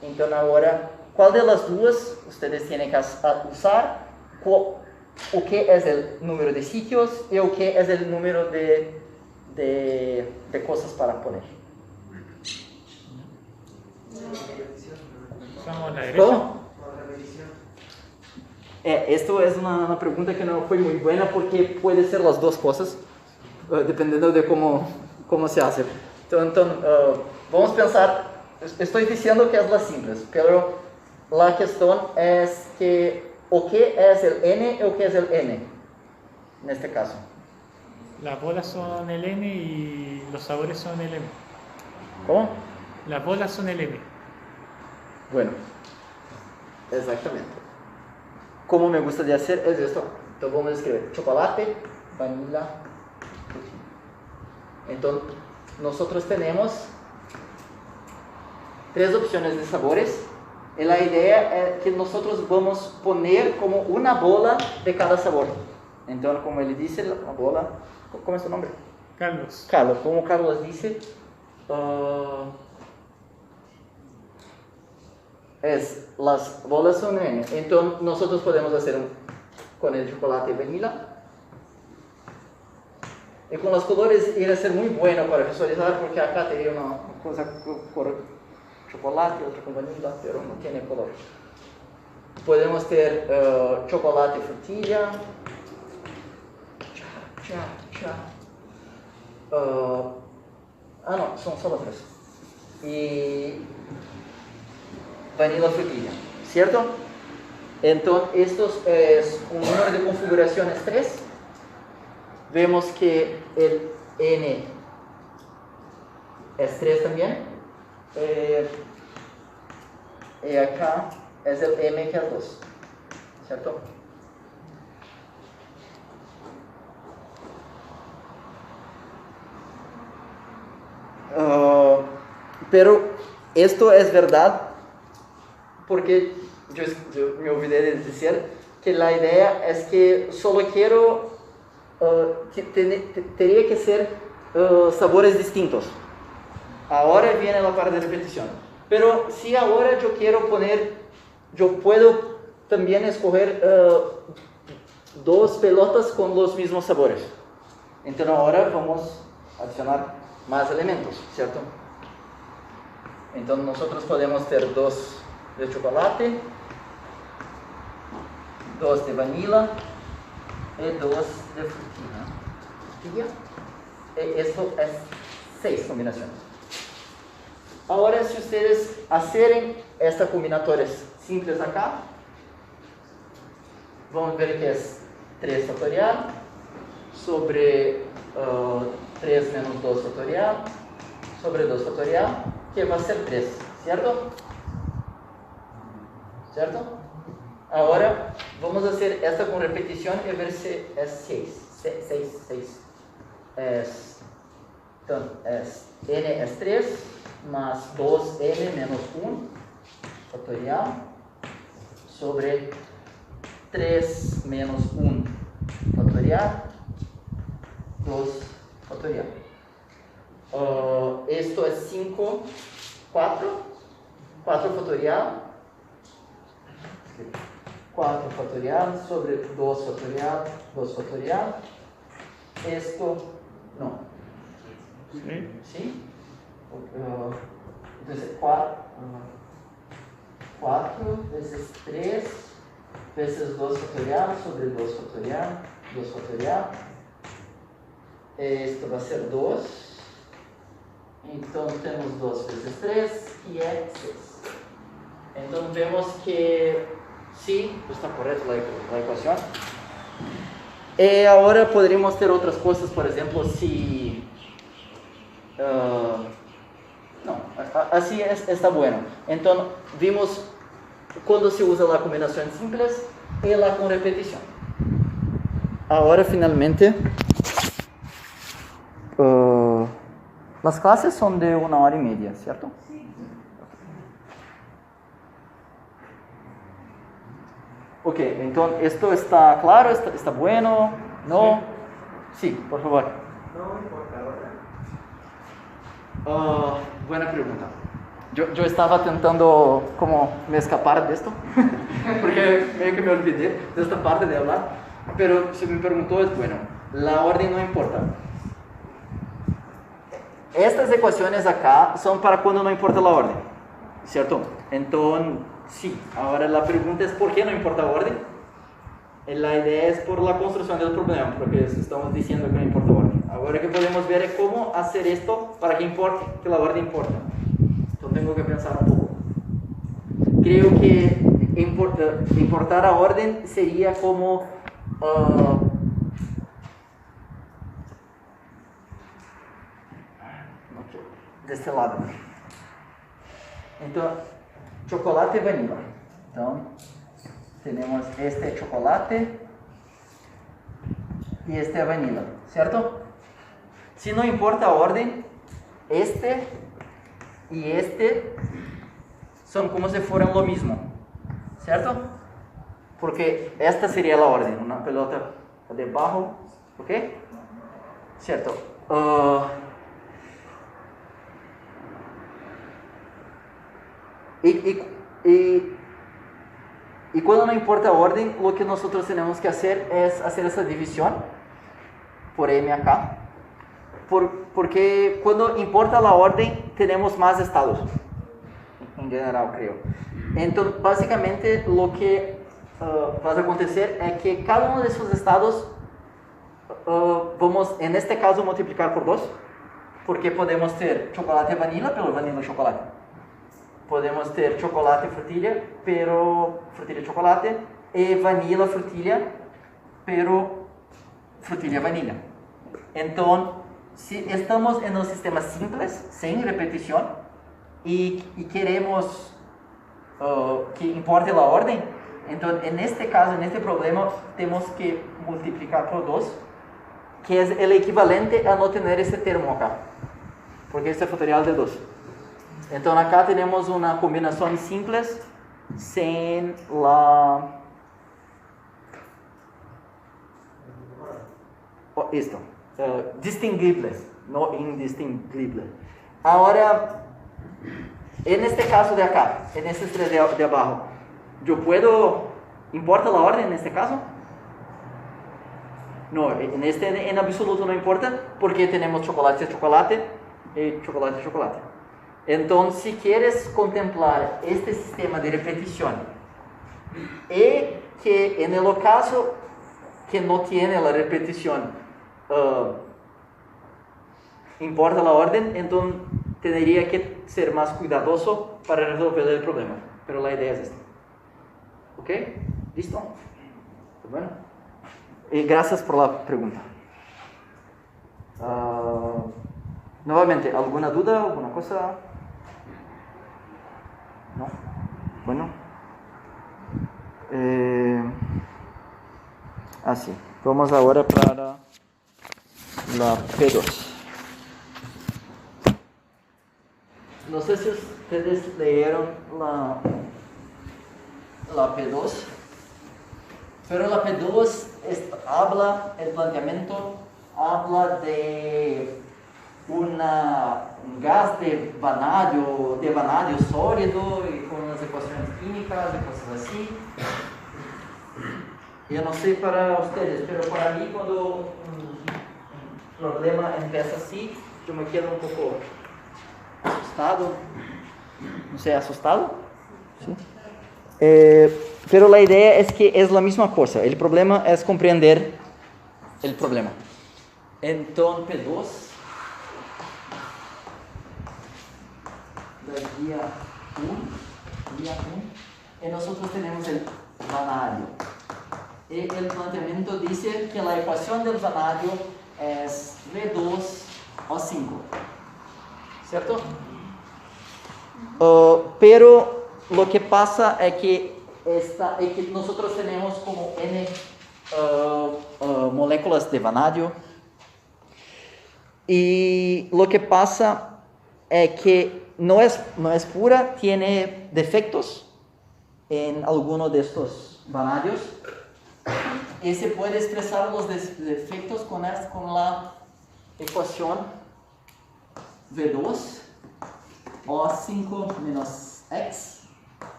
Entonces ahora, ¿cuál de las dos ustedes tienen que usar? O qué es el número de sitios y o qué es el número de cosas para poner. Usamos la derecha. ¿Cómo? Esto es una pregunta que no fue muy buena porque puede ser las dos cosas, dependiendo de cómo se hace. Entonces, vamos a pensar, estoy diciendo que es la simple, pero la cuestión es que o qué es el n o qué es el n, en este caso. Las bolas son el N y los sabores son el M. ¿Cómo? Las bolas son el M. Bueno, exactamente. Como me gusta de hacer es esto. Entonces vamos a escribir chocolate, vanilla, frutilla. Entonces nosotros tenemos 3 opciones de sabores. Y la idea es que nosotros vamos a poner como una bola de cada sabor. Entonces, como él dice, la bola... ¿Cómo es su nombre? Carlos. Carlos. Como Carlos dice... las bolas son N. Entonces nosotros podemos hacer con el chocolate y vanilla. Y con los colores iba a ser muy bueno para visualizar porque acá tenía una cosa con chocolate, otra con vanilla, pero no tiene color. Podemos tener chocolate y frutilla. No, son solo 3. Y vanilla frutilla, ¿cierto? Entonces, esto es un número de configuraciones 3. Vemos que el n es 3 también. Y acá es el m que es 2, ¿cierto? Pero esto es verdad porque yo me olvidé de decir que la idea es que solo quiero, tenía que ser sabores distintos. Ahora viene la parte de repetición. Pero si ahora yo quiero poner, yo puedo también escoger 2 pelotas con los mismos sabores. Entonces ahora vamos a adicionar más elementos, ¿cierto? Entonces nosotros podemos tener 2 de chocolate, 2 de vanilla y 2 de frutilla. Esto es 6 combinaciones. Ahora, si ustedes hacen estas combinatorias simples acá, vamos a ver que es 3 factorial sobre 3 menos 2 factorial sobre 2 factorial, que va a ser 3, ¿cierto? ¿Cierto? Ahora vamos a hacer esta con repetición y ver si es 6. Entonces, n es 3 más 2n menos 1 factorial sobre 3 menos 1 factorial 2 factorial. Esto es 5, 4 factorial 4 factorial sobre 2 factorial 2 factorial. Esto no. ¿Sí? Entonces 4 veces 3 veces 2 factorial sobre 2 factorial 2 factorial. Esto va a ser 2. Entonces tenemos 2 veces 3 y es 6. Entonces vemos que sí, está correcta la ecuación. Y ahora podríamos tener otras cosas, por ejemplo, si... no, así está bueno. Entonces vimos cuando se usa la combinación simples y la con repetición. Ahora finalmente las clases son de 1 hora y media, ¿cierto? Sí. Ok, entonces esto está claro, está bueno, ¿no? Sí, por favor. No importa ahora. Buena pregunta. Yo estaba tentando como me escapar de esto, porque medio que me olvidé de esta parte de hablar, pero si me preguntó es bueno, la orden no importa. Estas ecuaciones acá son para cuando no importa la orden, ¿cierto? Entonces, sí, ahora la pregunta es ¿por qué no importa la orden? La idea es por la construcción del problema, porque estamos diciendo que no importa la orden. Ahora que podemos ver es cómo hacer esto para que importe, que la orden importa. Entonces tengo que pensar un poco. Creo que importar a orden sería como... de este lado. Entonces, chocolate y vanilla. Entonces, tenemos este chocolate y este vanilla, ¿cierto? Si no importa orden, este y este son como si fueran lo mismo, ¿cierto? Porque esta sería la orden, una pelota debajo, ¿ok? ¿Cierto? Y cuando no importa orden, lo que nosotros tenemos que hacer es hacer esa división por m acá. Porque cuando importa la orden, tenemos más estados. En general, creo. Entonces, básicamente, lo que va a acontecer es que cada uno de esos estados vamos, en este caso, multiplicar por 2. Porque podemos ter chocolate y vanilla, pero vanilla y chocolate. Podemos ter chocolate y frutilla, pero frutilla y chocolate, y vanilla frutilla, pero frutilla y vanilla. Entonces, si estamos en un sistema simples, sin repetición, y queremos que importe la orden, entonces en este caso, en este problema, tenemos que multiplicar por 2, que es el equivalente a no tener ese termo acá, porque este es factorial de 2. Entonces acá tenemos una combinación simples sin la... esto, distinguibles, no indistinguibles. Ahora, en este caso de acá, en este tres de abajo, yo puedo, ¿importa la orden en este caso? No, en absoluto no importa, porque tenemos chocolate, chocolate y chocolate, chocolate. Entonces, si quieres contemplar este sistema de repetición y que en el caso que no tiene la repetición, importa la orden, entonces tendría que ser más cuidadoso para resolver el problema. Pero la idea es esta. ¿Ok? ¿Listo? Bueno. Gracias por la pregunta. Nuevamente, ¿alguna duda? ¿Alguna cosa? ¿No? Bueno. Así. Vamos ahora para la P2. No sé si ustedes leyeron la P2, pero la P2 el planteamiento habla de un gas de vanadio sólido y con las ecuaciones químicas y cosas así. Yo no sé para ustedes, pero para mí cuando un problema empieza así, yo me quedo un poco asustado. No sé, ¿asustado? ¿Sí? Pero la idea es que es la misma cosa. El problema es comprender el problema. Entonces, P2, del día 1, y nosotros tenemos el vanadio. Y el planteamiento dice que la ecuación del vanadio es V2O5. ¿Cierto? Pero lo que pasa es que nosotros tenemos como N moléculas de vanadio. Y lo que pasa es que no es pura, tiene defectos en alguno de estos vanadios. Y se puede expresar los defectos con la ecuación V2 O5 menos X,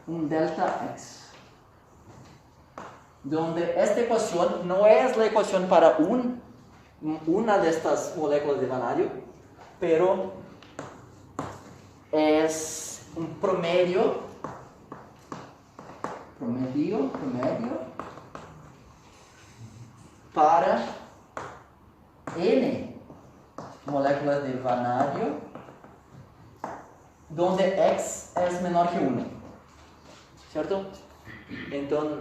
un delta X. Donde esta ecuación no es la ecuación para una de estas moléculas de vanadio, pero es un promedio para N moléculas de vanadio, donde X es menor que 1. ¿Cierto? Entonces,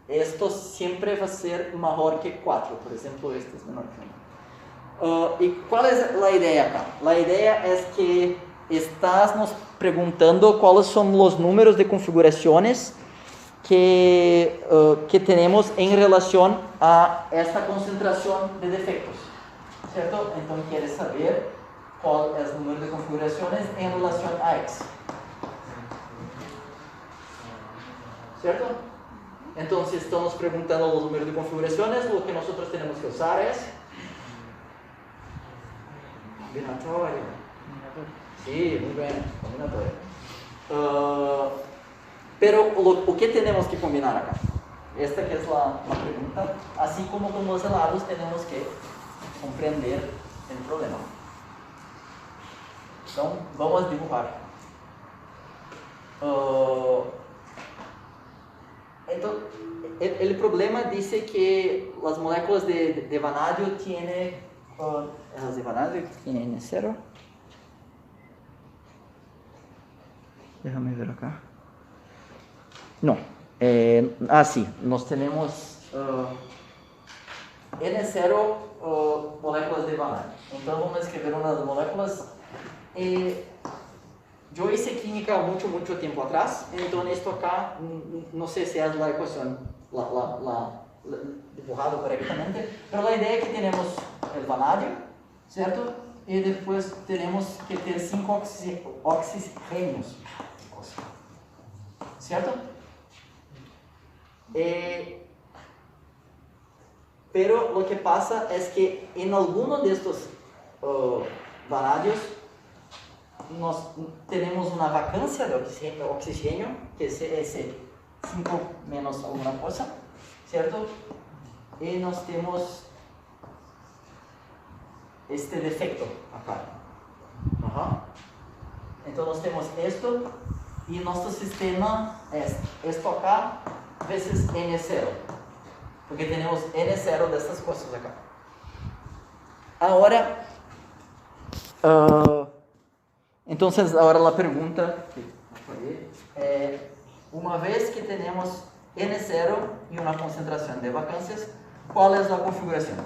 esto siempre va a ser mejor que 4. Por ejemplo, este es menor que 1. ¿Y cuál es la idea acá? La idea es que estás nos preguntando cuáles son los números de configuraciones que tenemos en relación a esta concentración de defectos, ¿cierto? Entonces quieres saber cuál es el número de configuraciones en relación a X, ¿cierto? Entonces estamos preguntando los números de configuraciones. Lo que nosotros tenemos que usar es combinatorio. Sí, muy bien, combinatorio. Pero lo que tenemos que combinar acá, esta que es la pregunta, así como con los helados tenemos que comprender el problema. Entonces, vamos a dibujar. Entonces, el problema dice que las moléculas de vanadio tienen, las de vanadio tienen N0. Déjame ver acá. No, sí, nos tenemos N0 moléculas de vanadio. Entonces vamos a escribir unas moléculas. Yo hice química mucho tiempo atrás, entonces esto acá, no sé si es la ecuación dibujado correctamente, pero la idea es que tenemos el vanadio, ¿cierto? Y después tenemos que tener 5 oxigenios. ¿cierto? Pero lo que pasa es que en alguno de estos vanadios tenemos una vacancia de oxígeno, que es ese 5 menos alguna cosa, ¿cierto? Y nos tenemos este defecto acá. Entonces tenemos esto y nuestro sistema es esto acá veces N0, porque tenemos N0 de estas cosas acá. Ahora, entonces ahora la pregunta una vez que tenemos N0 y una concentración de vacancias, ¿cuál es la configuración?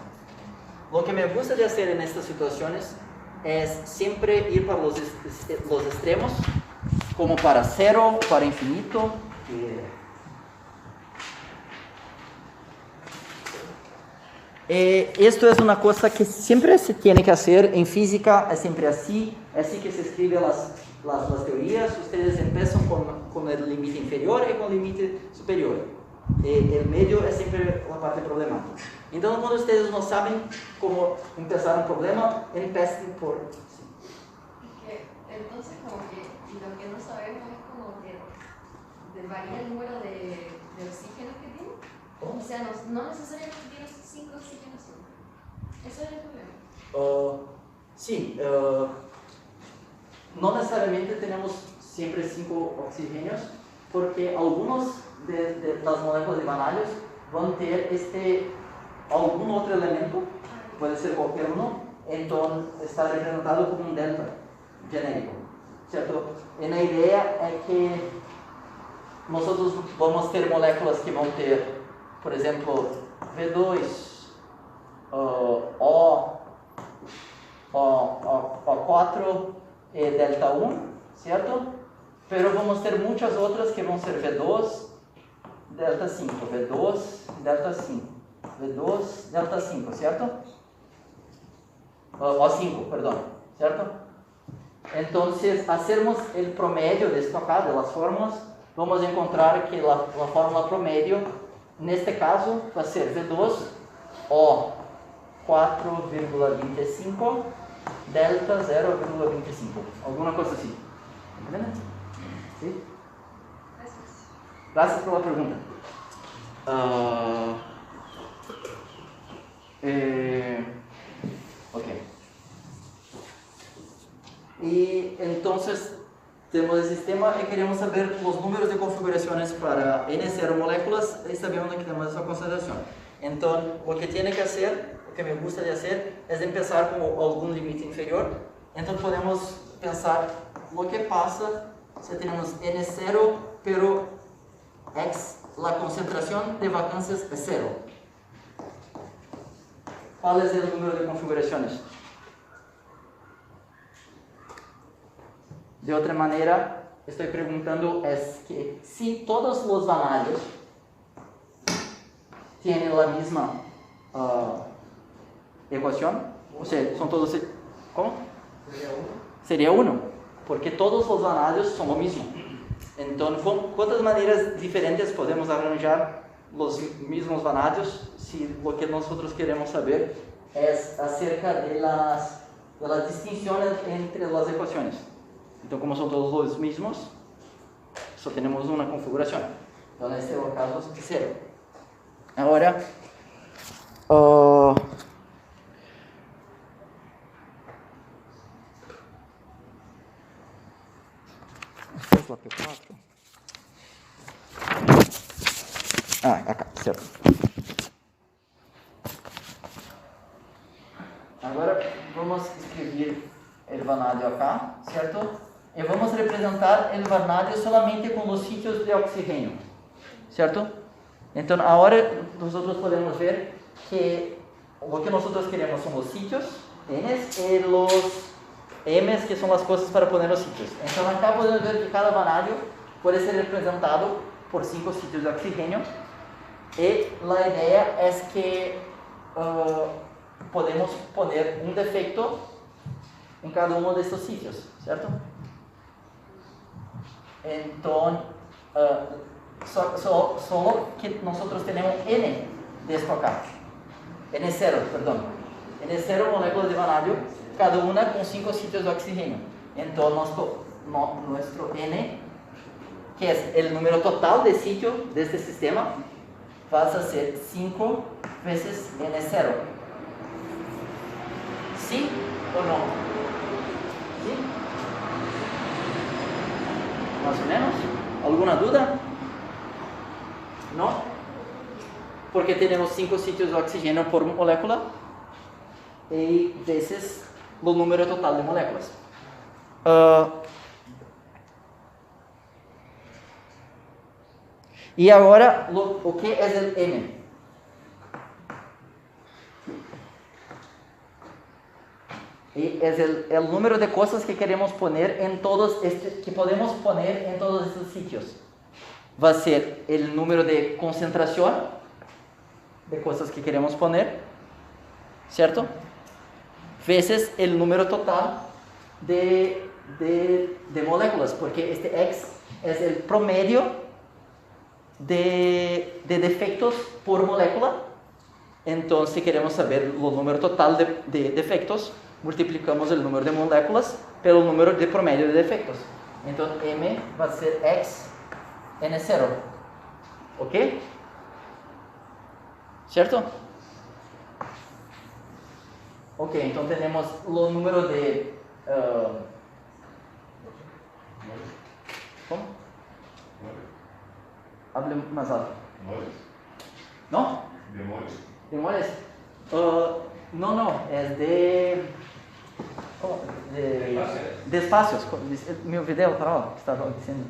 Lo que me gusta de hacer en estas situaciones es siempre ir para los extremos, como para 0, para infinito. Esto es una cosa que siempre se tiene que hacer en física, es siempre así que se escriben las teorías. Ustedes empiezan con el límite inferior y con el límite superior. El medio es siempre la parte problemática. Entonces, cuando ustedes no saben cómo empezar un problema, empiecen por... Entonces, como que lo que no sabemos es como que varía el número de oxígenos que tiene. O sea, no necesariamente tiene 5 oxígenos siempre. Eso es el problema. Sí, no necesariamente tenemos siempre 5 oxígenos, porque algunos de las moléculas de vanadios van a tener algún otro elemento, puede ser cualquier uno, entonces está representado como un delta genérico, ¿cierto? Y la idea es que nosotros vamos a tener moléculas que van a tener, por ejemplo, V2, O4 y delta 1, ¿cierto? Pero vamos a tener muchas otras que van a ser V2, delta 5, V2, delta 5, V2, delta 5, ¿cierto? O5, perdón, ¿cierto? Entonces, hacemos el promedio de esto acá, de las fórmulas, vamos a encontrar que la fórmula promedio, en este caso, va a ser V2, O 4,25, delta 0,25, alguna cosa así. ¿Entienden? ¿Sí? Gracias por la pregunta. Ok. Y entonces tenemos el sistema y queremos saber los números de configuraciones para N0 moléculas y sabemos que tenemos esa concentración. Entonces, lo que tiene que hacer, lo que me gusta de hacer, es empezar con algún límite inferior. Entonces podemos pensar lo que pasa si tenemos N0, pero la concentración de vacancias es 0. ¿Cuál es el número de configuraciones? De otra manera, estoy preguntando es que si todos los vanadios tienen la misma ecuación, o sea, son todos... ¿Cómo? Sería 1, porque todos los vanadios son lo mismo. Entonces, ¿cuántas maneras diferentes podemos arranjar los mismos vanadios si lo que nosotros queremos saber es acerca de las distinciones entre las ecuaciones? Entonces, como son todos los mismos, solo tenemos una configuración. Entonces, en este caso es 0. Ahora, esta es la P4. Acá, certo. Agora vamos escrever o vanádio acá, certo? E vamos representar o vanádio solamente com os sítios de oxigênio, certo? Então, agora nós podemos ver que o que nós queremos são os sítios N e os M, que são as coisas para poner os sítios. Então, acá podemos ver que cada vanádio pode ser representado por 5 sítios de oxigênio. E a ideia é que podemos poner um defecto em cada um destes sítios, certo? Então, solo que nosotros tenemos N de esto acá. N0, perdón. N0 moléculas de vanadio, cada una con 5 sitios de oxígeno. Entonces nuestro N, que es el número total de sitios de este sistema, va a ser 5 veces N0. ¿Sí o no? ¿Sí? ¿Más o menos? ¿Alguna duda? ¿No? Porque tenemos 5 sitios de oxígeno por molécula y veces el número total de moléculas. Y ahora, ¿o qué es el N? Y es el número de cosas que queremos poner en que podemos poner en todos estos sitios. Va a ser el número de concentración de cosas que queremos poner, ¿cierto? Veces el número total de moléculas, porque este X es el promedio de defectos por molécula. Entonces, si queremos saber el número total de defectos, multiplicamos el número de moléculas pelo número de promedio de defectos. Entonces, M va a ser X N0. ¿Ok? ¿Cierto? Ok, entonces tenemos los números de... ¿Cómo? Hable más alto. ¿No? ¿De moles? No, es de... ¿Cómo? De espacios. Mi video para que estaba diciendo.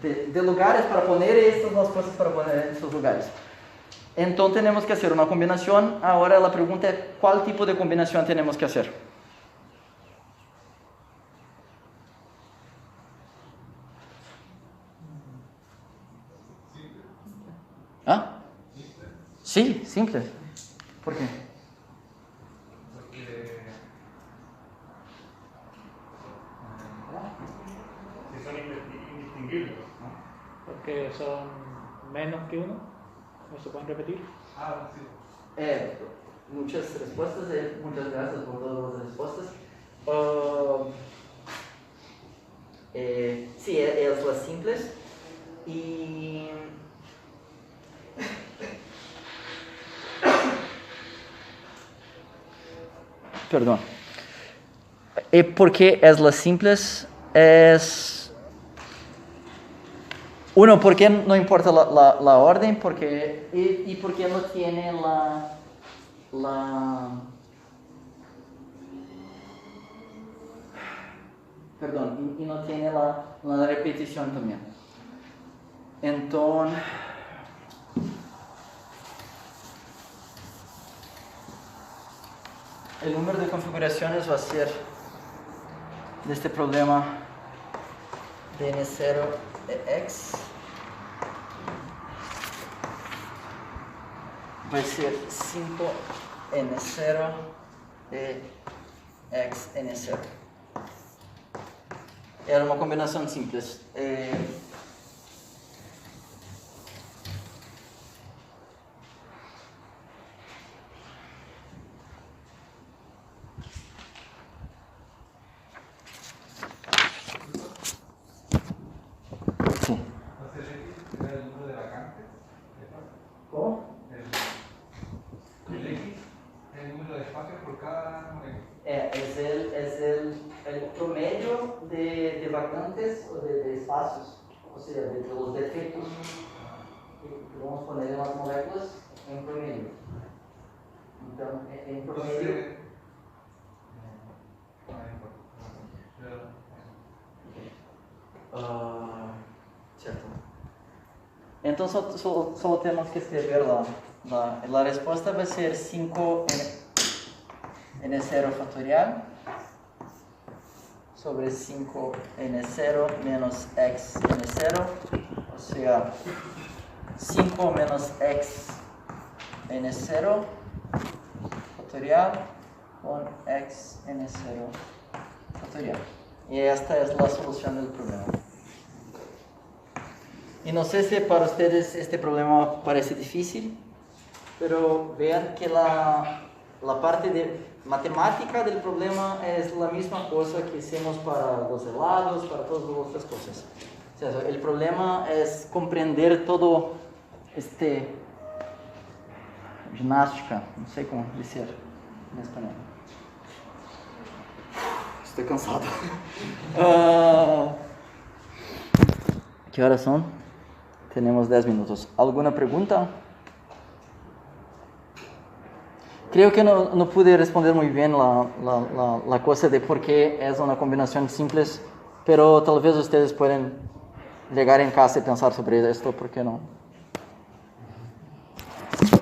De lugares para poner estas dos cosas para poner en estos lugares. Entonces tenemos que hacer una combinación. Ahora la pregunta es, ¿cuál tipo de combinación tenemos que hacer? ¿Ah? Sí, simple. ¿Por qué? Si son indistinguibles, ¿no? Porque son menos que uno. ¿No se pueden repetir? Ah, sí. Muchas respuestas, muchas gracias por todas las respuestas. Sí, es las simples. Y... Perdón. ¿Por qué es las simples? Es... Uno, porque no importa la orden, porque no tiene perdón, y no tiene la repetición también. Entonces, el número de configuraciones va a ser de este problema de N0 de X. Va a ser 5N0 de X N0. Era uma combinação simples. Sim. Entonces, ¿era el número de vacantes? Como? El X es el número de espacios por cada molécula. El promedio de vacantes o de espacios, o sea, de los defectos que vamos a poner en las moléculas en promedio. Entonces, en promedio... Cierto. Entonces solo tenemos que escribir la respuesta va a ser 5N0 factorial sobre 5N0 menos XN0, o sea, 5 menos XN0 factorial con XN0 factorial. Y esta es la solución del problema. Y no sé si para ustedes este problema parece difícil, pero vean que la parte de matemática del problema es la misma cosa que hacemos para los helados, para todas las otras cosas. O sea, el problema es comprender todo ginástica, no sé cómo decir en español. Estoy cansado. ¿Qué horas son? Tenemos 10 minutos. ¿Alguna pregunta? Creo que no pude responder muy bien la cosa de por qué es una combinación simple, pero tal vez ustedes pueden llegar en casa y pensar sobre esto, ¿por qué no?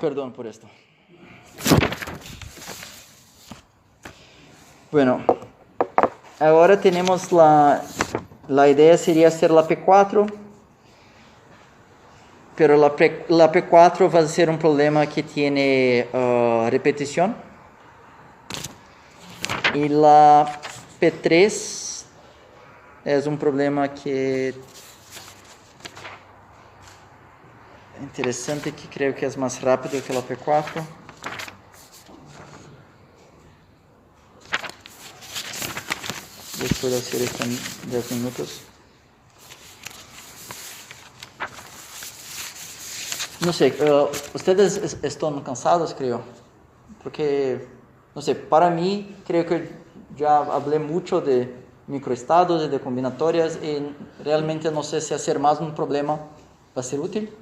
Perdón por esto. Bueno, ahora tenemos la idea sería hacer la P4, pero la P4 va a ser un problema que tiene repetición. Y la P3 es un problema que interesante, que creo que es más rápido que la P4. Después de hacer esto en 10 minutos. No sé, ustedes están cansados, creo. Porque, no sé, para mí, creo que ya hablé mucho de microestados y de combinatorias y realmente no sé si hacer más un problema va a ser útil.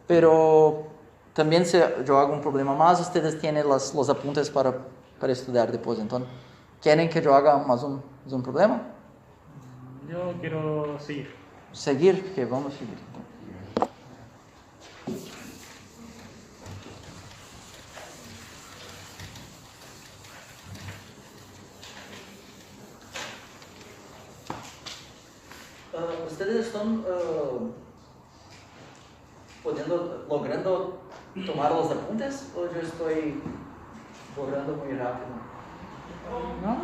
Pero también si yo hago un problema más, ustedes tienen los apuntes para estudiar después. Entonces, ¿quieren que yo haga más un problema? Yo quiero seguir. Seguir, que vamos a seguir. ¿Ustedes están logrando tomar los apuntes o yo estoy borrando muy rápido? No,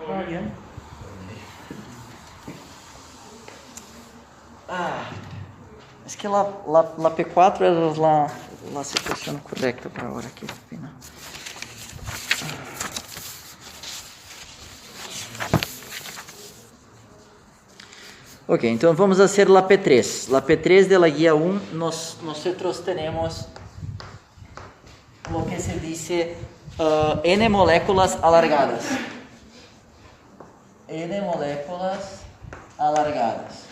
va bien. Es que la P4 es la situación correcta para ahora aquí. Pena. Ok, entonces vamos a hacer la P3. La P3 de la guía 1, nosotros tenemos lo que se dice N moléculas alargadas. N moléculas alargadas.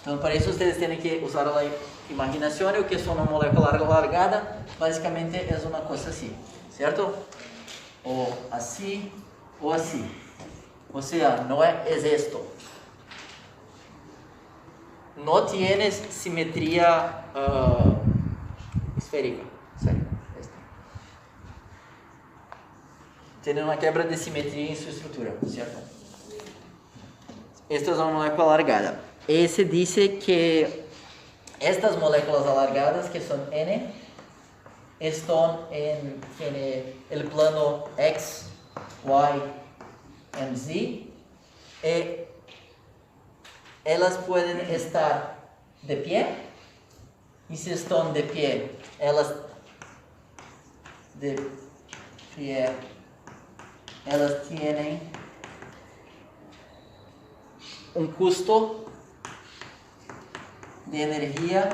Entonces, para eso ustedes tienen que usar la imaginación. O que es una molécula alargada, básicamente es una cosa así, ¿cierto? O así, o así. O sea, no es esto. No tienes simetría esférica. Tiene una quebra de simetría en su estructura, ¿cierto? Esto es una molécula alargada. Se dice que estas moléculas alargadas, que son N, están en el plano X, Y y Z. Elas pueden estar de pie, y si están de pie, elas tienen un custo de energía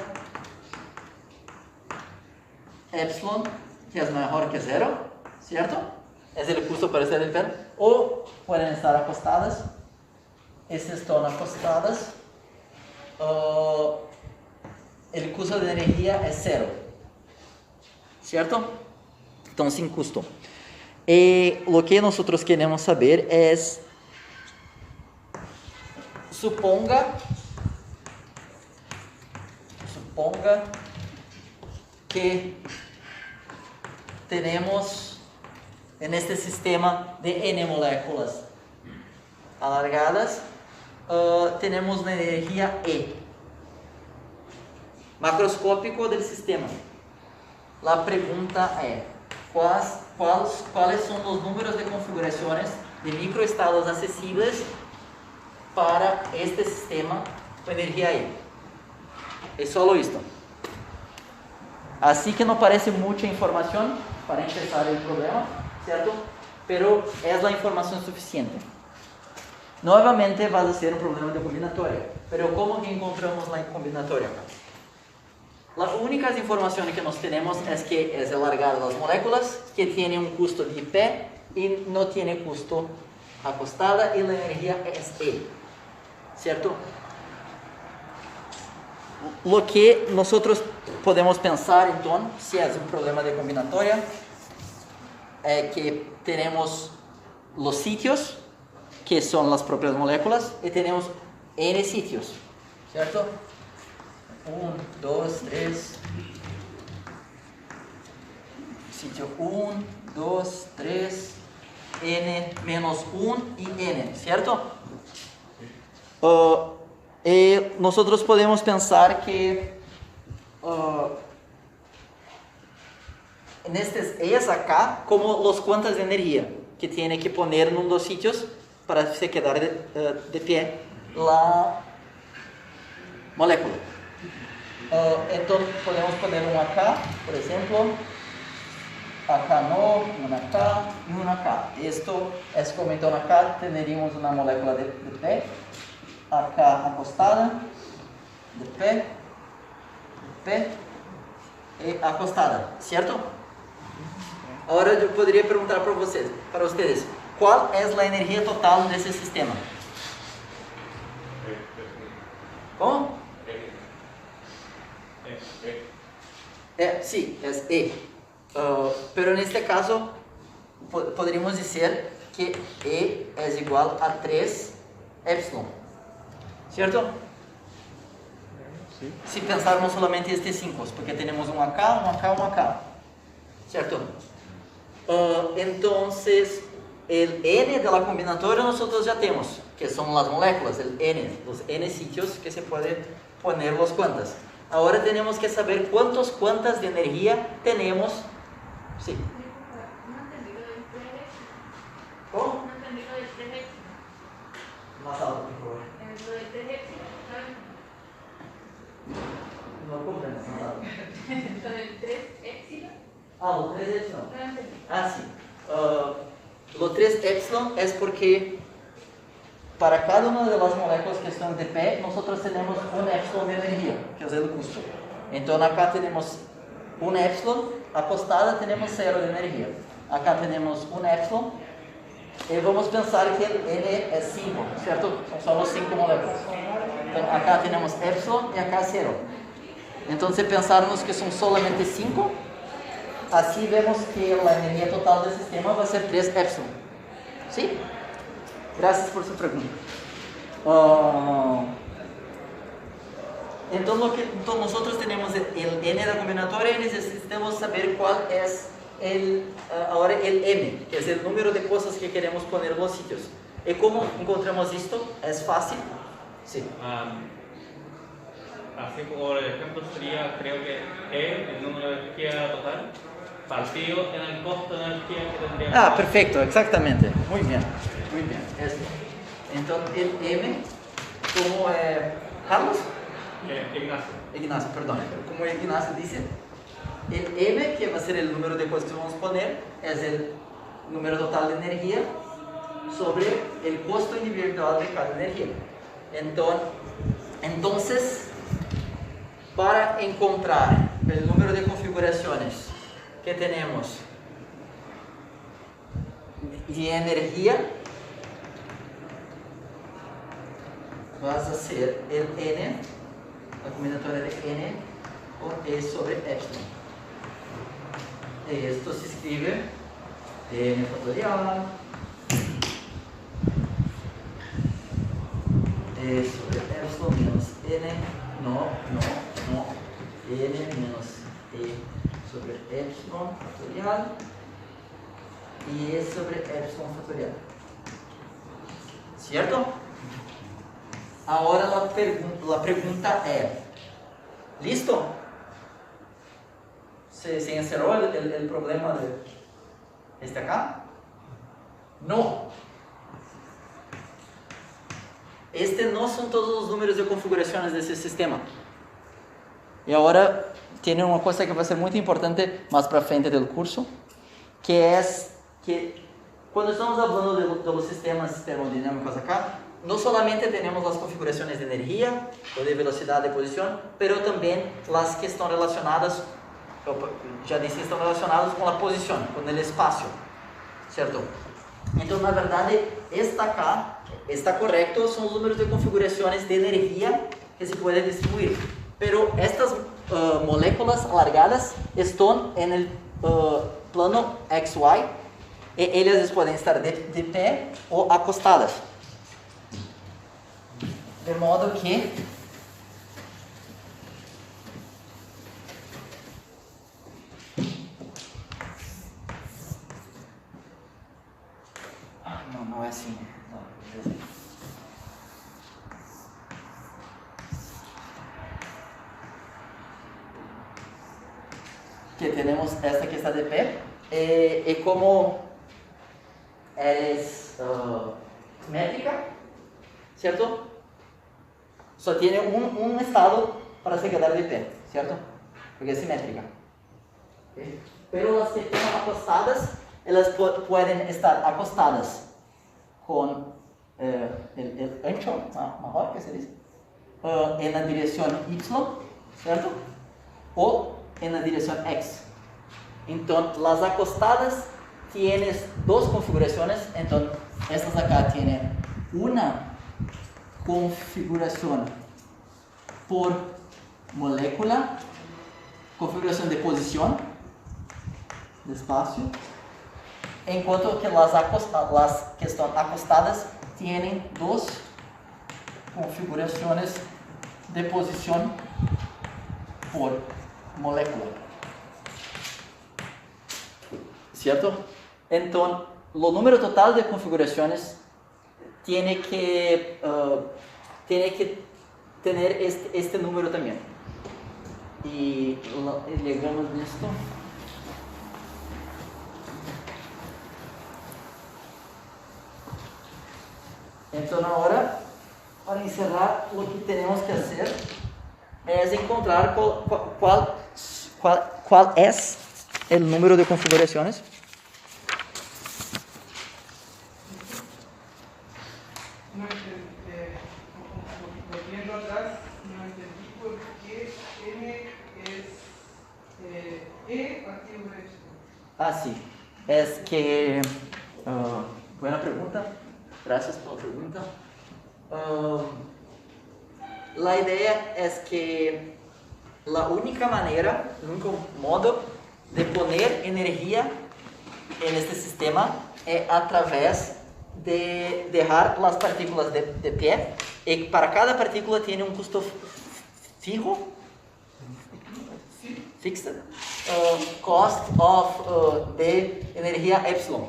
epsilon, que es mejor que 0, ¿cierto? Es el custo para estar en pie. O pueden estar acostadas. Y si están acostadas, el custo de energía es 0, ¿cierto? Están sin custo. Y lo que nosotros queremos saber es, suponga que tenemos en este sistema de N moléculas alargadas, tenemos una energía E, macroscópico del sistema. La pregunta es, ¿cuáles son los números de configuraciones de microestados accesibles para este sistema con energía E. Es solo esto. Así que no parece mucha información para empezar el problema, ¿cierto? Pero es la información suficiente. Nuevamente va a ser un problema de combinatoria. Pero ¿cómo que encontramos la combinatoria? Las únicas informaciones que nos tenemos es que es el alargado de las moléculas, que tiene un costo de P y no tiene costo acostada y la energía es E, ¿cierto? Lo que nosotros podemos pensar entonces, si es un problema de combinatoria, es que tenemos los sitios, que son las propias moléculas, y tenemos N sitios, ¿cierto? 1, 2, 3, sitio 1, 2, 3, N menos 1 y N, ¿cierto? Nosotros podemos pensar que en estos E's acá, como los cuantas de energía que tiene que poner en dos sitios para se quedar de pie la molécula. Entonces podemos poner un acá, por ejemplo, acá no, un acá y un acá. Esto es como entonces acá tendríamos una molécula de P, acá acostada, de P y acostada, ¿cierto? Ahora yo podría preguntar para ustedes, ¿cuál es la energía total de ese sistema? ¿Cómo? Sí, es E. Pero en este caso podríamos decir que E es igual a 3 epsilon, ¿cierto? Sí. Si pensarmos solamente este 5, porque tenemos un acá, un acá, un acá, ¿cierto? Entonces, el N de la combinatoria nosotros ya tenemos, que son las moléculas, el N, los N sitios que se puede poner los cuantas. Ahora tenemos que saber cuántas de energía tenemos. Sí. No entendí lo del 3X. ¿Cómo? No entendí lo del 3X. Más alto, por favor. Lo del 3X, ¿sabes? No comprendo, más alto. Lo del 3 epsilon. Ah, los 3 epsilon. No entendí. Ah, sí. Los 3 epsilon es porque para cada una de las moléculas que están de P, nosotros tenemos un epsilon de energía, que es el costo. Entonces acá tenemos un epsilon, acostada tenemos 0 de energía. Acá tenemos un epsilon, y vamos a pensar que el N es 5, ¿cierto? Son solo 5 moléculas. Entonces acá tenemos epsilon y acá 0. Entonces pensarnos que son solamente 5, así vemos que la energía total del sistema va a ser 3 epsilon. ¿Sí? Gracias por su pregunta. Entonces nosotros tenemos el N de la combinatoria y necesitamos saber cuál es ahora el M, que es el número de cosas que queremos poner en los sitios. ¿Y cómo encontramos esto? ¿Es fácil? Sí. Así por ejemplo sería, creo que E, el número de energía total, partido en el costo de energía que tendríamos. Ah, perfecto, exactamente. Muy bien, muy bien. Esto. Entonces el M, como Carlos? Ignacio, perdón. Como Ignacio dice, el M, que va a ser el número de cosas que vamos a poner, es el número total de energía sobre el costo individual de cada energía. Entonces, para encontrar el número de configuraciones que tenemos de energía, vas a hacer el N, la combinatoria de N con E sobre epsilon. Esto se escribe N factorial E sobre epsilon menos N, no, N menos E sobre epsilon factorial y E sobre epsilon factorial. ¿Cierto? Ahora la pregunta es, ¿listo? ¿Se encerró el problema de este acá? No. este no son todos los números de configuraciones de ese sistema. Y ahora tiene una cosa que va a ser muy importante más para frente del curso, que es que cuando estamos hablando de los sistemas termodinámicos acá, no solamente tenemos las configuraciones de energía o de velocidad de posición, pero también las que están relacionadas, ya dije, están relacionadas con la posición, con el espacio, ¿cierto? Entonces, na verdade, esta acá está correcto, son los números de configuraciones de energía que se puede distribuir. Pero estas moléculas alargadas están en el plano XY y ellas pueden estar de pé o acostadas. De modo que no es así. No, es así. Que tenemos esta que está de pé y como es métrica, ¿cierto? Solo tiene un estado para se quedar de pé, ¿cierto? Porque es simétrica. ¿Okay? Pero las que están acostadas, ellas pueden estar acostadas con el ancho mejor, que se dice, en la dirección Y, ¿cierto? O en la dirección X. Entonces, las acostadas tienen dos configuraciones. Entonces, estas de acá tienen una configuración por molécula, configuración de posición, de espacio, en cuanto que las que están acostadas tienen dos configuraciones de posición por molécula, ¿cierto? Entonces, el número total de configuraciones tiene que tener este número también. Y llegamos a esto. Entonces, ahora, para encerrar, lo que tenemos que hacer es encontrar cuál es el número de configuraciones. No entendí, volviendo atrás, no entendí por qué N es E partido de esto. Ah, sí. Es que... buena pregunta. Gracias por la pregunta. La idea es que la única manera, el único modo de poner energía en este sistema es a través de dejar las partículas de pie, y para cada partícula tiene un costo fijo, fixed, cost of de energía epsilon,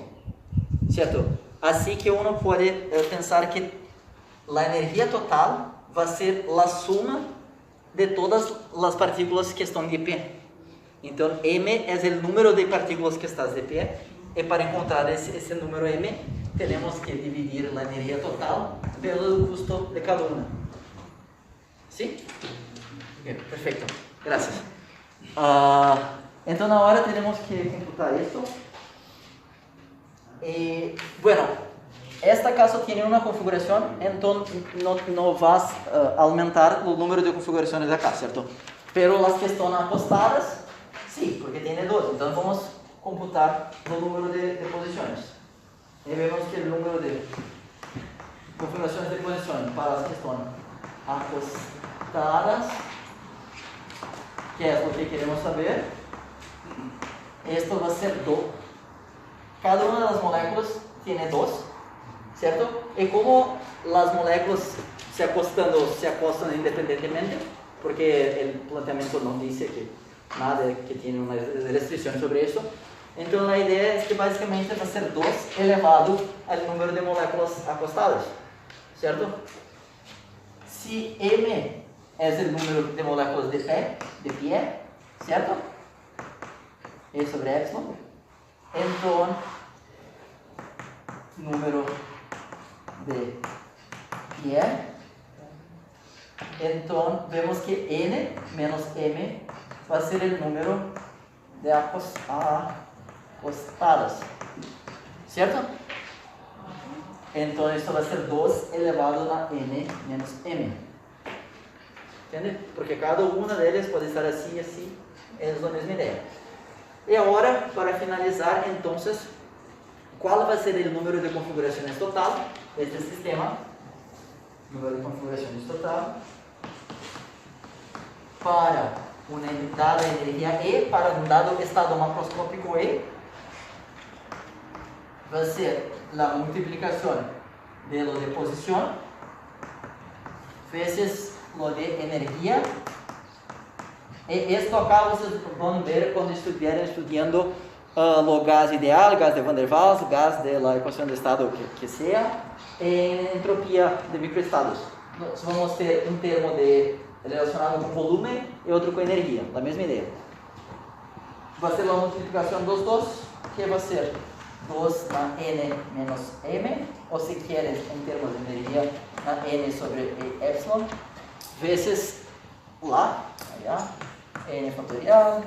¿cierto? Así que uno puede pensar que la energía total va a ser la suma de todas las partículas que están de pie. Entonces, M es el número de partículas que están de pie, y para encontrar ese número M, tenemos que dividir la energía total pelo costo de cada una. ¿Sí? Bien, perfecto. Gracias. Entonces, ahora tenemos que computar esto. Bueno, este caso tiene una configuración, entonces no vas a aumentar el número de configuraciones de acá, ¿cierto? Pero las que están acostadas, sí, porque tiene dos. Entonces vamos a computar el número de posiciones. Y vemos que el número de configuraciones de posición para las que están acostadas, que es lo que queremos saber, esto va a ser 2. Cada una de las moléculas tiene 2, ¿cierto? Y como las moléculas se acostan independientemente, porque el planteamiento no dice que nada que tiene una restricción sobre eso. Entonces la idea es que básicamente va a ser 2 elevado al número de moléculas acostadas, ¿cierto? Si M es el número de moléculas de pie, ¿cierto? E sobre epsilon. Entonces, número de pie Entonces vemos que n menos m va a ser el número de acostadas, ¿cierto? Entonces esto va a ser 2 elevado a n menos m. ¿Entiende? Porque cada una de ellas puede estar así y así, es la misma idea. Y ahora, para finalizar, entonces, ¿cuál va a ser el número de configuraciones total de este sistema? Número de configuraciones total para una dada energía E, para un dado estado macroscópico E, va a ser la multiplicación de lo de posición veces lo de energía. E esto acá vocês vão ver quando estiverem estudando o gas ideal, gas de Van der Waals, gas de la ecuación de estado que sea, en entropía de microestados. Nós vamos ter um termo relacionado com volume e outro com energia, a mesma ideia. Vai ser a multiplicação dos dois, que vai ser 2 na n menos m, ou se queres, em termos de energia, na n sobre e epsilon, vezes lá, allá, n fatorial,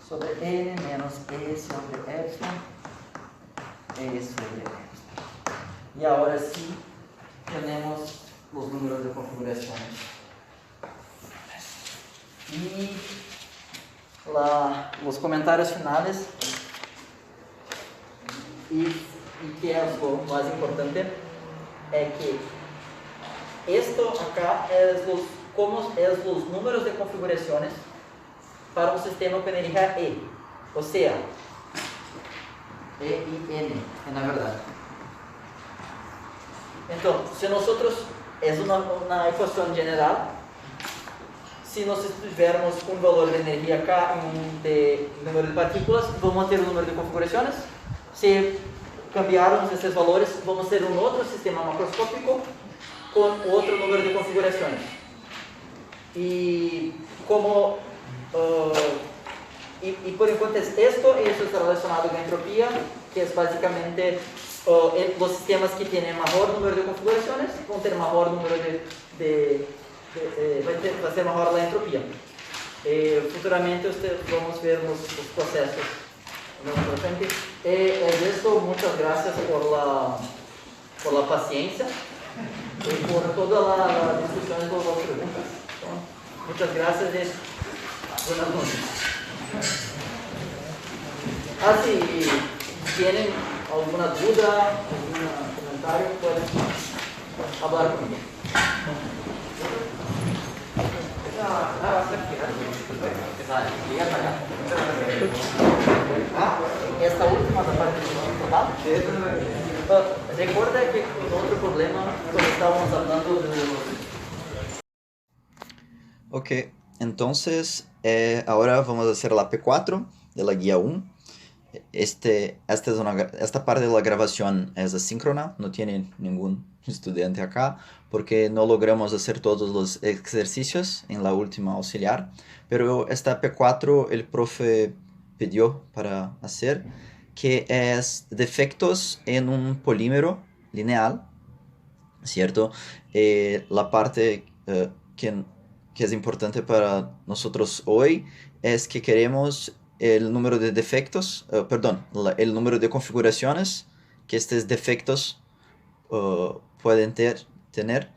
sobre n menos e sobre epsilon, e sobre epsilon. E agora sim, temos os números de configurações. E os comentários finais. Y que es lo más importante, es que esto acá es como es los números de configuraciones para un sistema con energía E, o sea, E y N, en la verdad. Entonces, si nosotros, es una ecuación general, si nós tivermos um valor de energia K de número de partículas, vamos ter um número de configurações. Se cambiarmos esses valores, vamos ter um outro sistema macroscópico com outro número de configurações. E como por enquanto es esto, y eso está relacionado con entropía, que es básicamente los sistemas que tienen mayor número de configuraciones van a tener mayor número va a ser mejor la entropía. Futuramente vamos a ver los procesos más importantes. Es esto, muchas gracias por la paciencia y por toda la discusión y todas las preguntas. Muchas gracias y buenas noches. Si tienen alguna duda, algún comentario, pueden hablar conmigo. Esta última da parte total. Recuerda que con otro problema cuando estábamos hablando de... Ok, entonces ahora vamos a hacer la P4 de la guía 1. Esta parte de la grabación es asíncrona, no tiene ningún estudiante acá, porque no logramos hacer todos los ejercicios en la última auxiliar, pero esta P4 el profe pidió para hacer, que es defectos en un polímero lineal, ¿cierto? La parte que es importante para nosotros hoy es que queremos el número de defectos, el número de configuraciones que estos defectos pueden tener.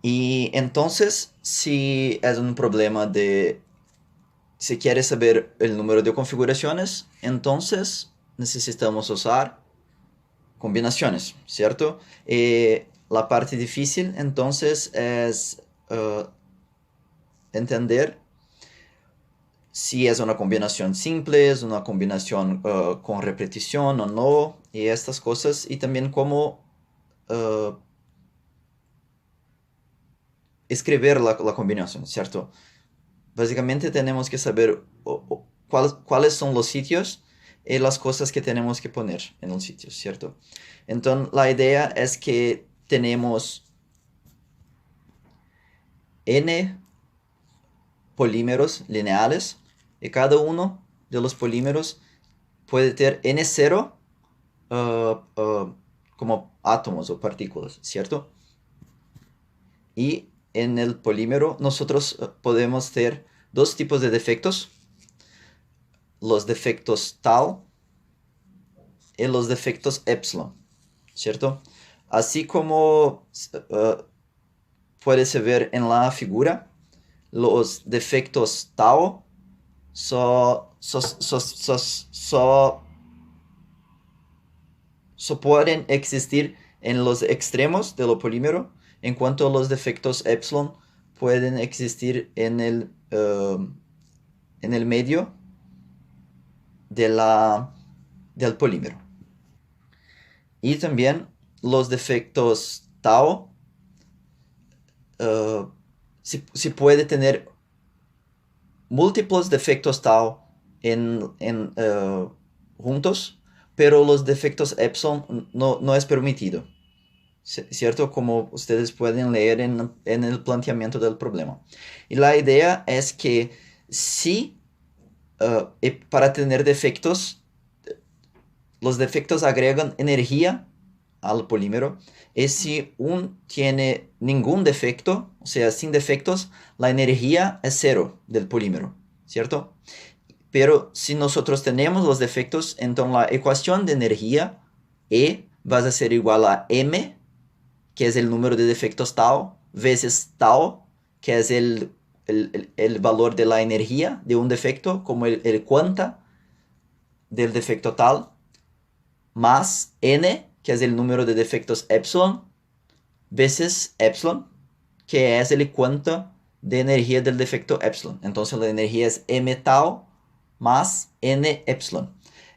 Y entonces, si es un problema si quieres saber el número de configuraciones, entonces necesitamos usar combinaciones, ¿cierto? La parte difícil, entonces, es entender si es una combinación simple, es una combinación con repetición o no, y estas cosas, y también cómo escribir la combinación, ¿cierto? Básicamente tenemos que saber cuáles son los sitios y las cosas que tenemos que poner en un sitio, ¿cierto? Entonces la idea es que tenemos n polímeros lineales y cada uno de los polímeros puede tener n0 como átomos o partículas, ¿cierto? Y en el polímero nosotros podemos tener dos tipos de defectos. Los defectos tal y los defectos epsilon, ¿cierto? Así como puede ver en la figura, los defectos tau pueden existir en los extremos del polímero, en cuanto los defectos epsilon pueden existir en el medio del polímero. Y también los defectos tau si puede tener múltiples defectos tau juntos, pero los defectos epsilon no es permitido, ¿cierto? Como ustedes pueden leer en el planteamiento del problema. Y la idea es que si para tener defectos, los defectos agregan energía al polímero, y si tiene ningún defecto, o sea, sin defectos, la energía es cero del polímero, ¿cierto? Pero si nosotros tenemos los defectos, entonces la ecuación de energía E va a ser igual a M, que es el número de defectos tau, veces tau, que es el valor de la energía de un defecto, como el cuanta del defecto tal, más N, que es el número de defectos epsilon, veces epsilon, que es el cuanta de energía del defecto epsilon. Entonces la energía es M tau más N epsilon.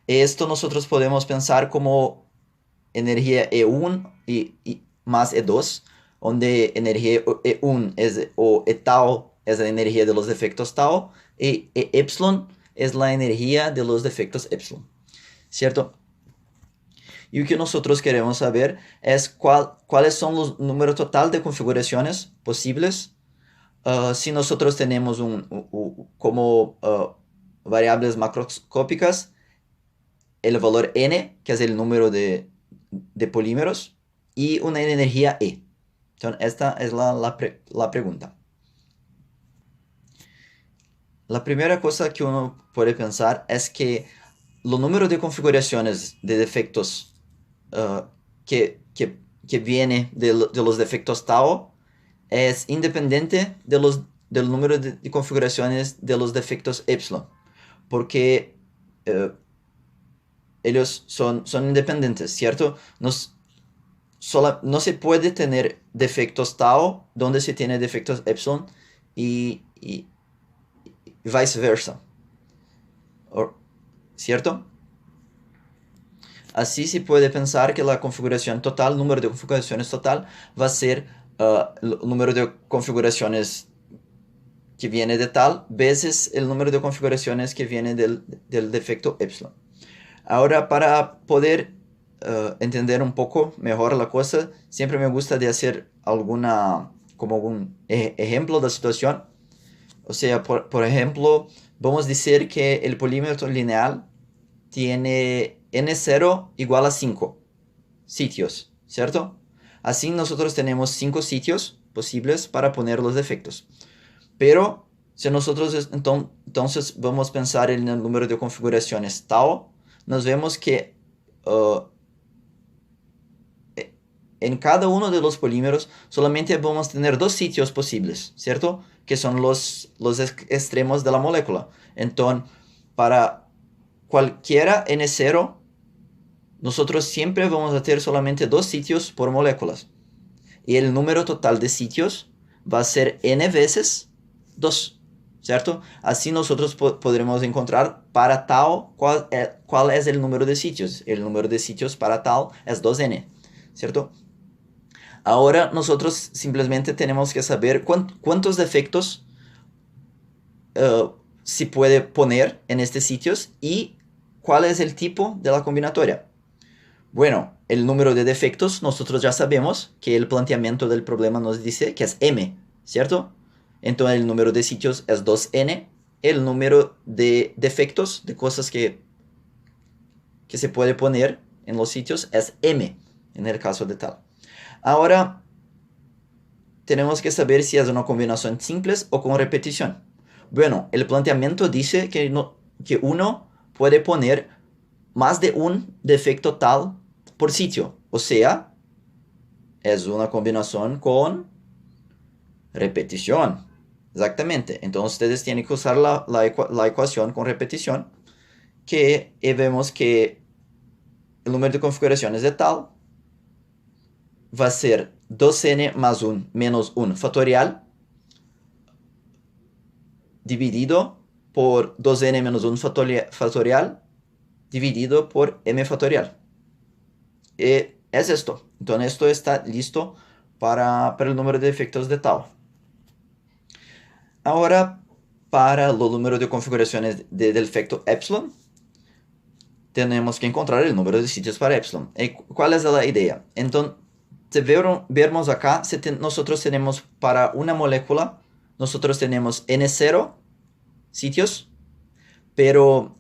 Esto nosotros podemos pensar como energía E1 y más E2, donde energía E1 o E tau es la energía de los defectos tau, y E epsilon es la energía de los defectos epsilon, ¿cierto? Y lo que nosotros queremos saber es cuáles son los números total de configuraciones posibles. Si nosotros tenemos como variables macroscópicas el valor n, que es el número de polímeros, y una energía E. Entonces, esta es la pregunta. La primera cosa que uno puede pensar es que los números de configuraciones de defectos que viene de los defectos tau es independiente del número de configuraciones de los defectos epsilon, porque ellos son independientes, ¿cierto? No se puede tener defectos tau donde se tiene defectos epsilon y viceversa, ¿cierto? Así se puede pensar que la configuración total, número de configuraciones total, va a ser el número de configuraciones que viene de tal veces el número de configuraciones que viene del defecto epsilon. Ahora, para poder entender un poco mejor la cosa, siempre me gusta de hacer algún ejemplo de situación. O sea, por ejemplo, vamos a decir que el polímero lineal tiene n0 igual a 5 sitios, ¿cierto? Así nosotros tenemos 5 sitios posibles para poner los defectos. Pero si nosotros entonces vamos a pensar en el número de configuraciones tau, nos vemos que en cada uno de los polímeros solamente vamos a tener 2 sitios posibles, ¿cierto? Que son los extremos de la molécula. Entonces, para cualquiera n0, nosotros siempre vamos a tener solamente 2 sitios por moléculas. Y el número total de sitios va a ser n veces 2, ¿cierto? Así nosotros podremos encontrar para tau cuál es el número de sitios. El número de sitios para tau es 2n, ¿cierto? Ahora nosotros simplemente tenemos que saber cuántos defectos se puede poner en estos sitios y cuál es el tipo de la combinatoria. Bueno, el número de defectos nosotros ya sabemos que el planteamiento del problema nos dice que es m, ¿cierto? Entonces el número de sitios es 2n, el número de defectos, de cosas que se puede poner en los sitios es m, en el caso de tal. Ahora, tenemos que saber si es una combinación simple o con repetición. Bueno, el planteamiento dice que, que uno puede poner más de un defecto tal por sitio. O sea, es una combinación con repetición. Exactamente. Entonces ustedes tienen que usar la ecuación con repetición, que vemos que el número de configuraciones de tal va a ser 2n más 1 menos 1 factorial dividido por 2n menos 1 factorial dividido por m factorial. Es esto. Entonces esto está listo para el número de defectos de tal. Ahora, para el número de configuraciones del defecto epsilon, tenemos que encontrar el número de sitios para epsilon. ¿Cuál es la idea? Entonces, vemos acá, nosotros tenemos para una molécula, nosotros tenemos n0 sitios, pero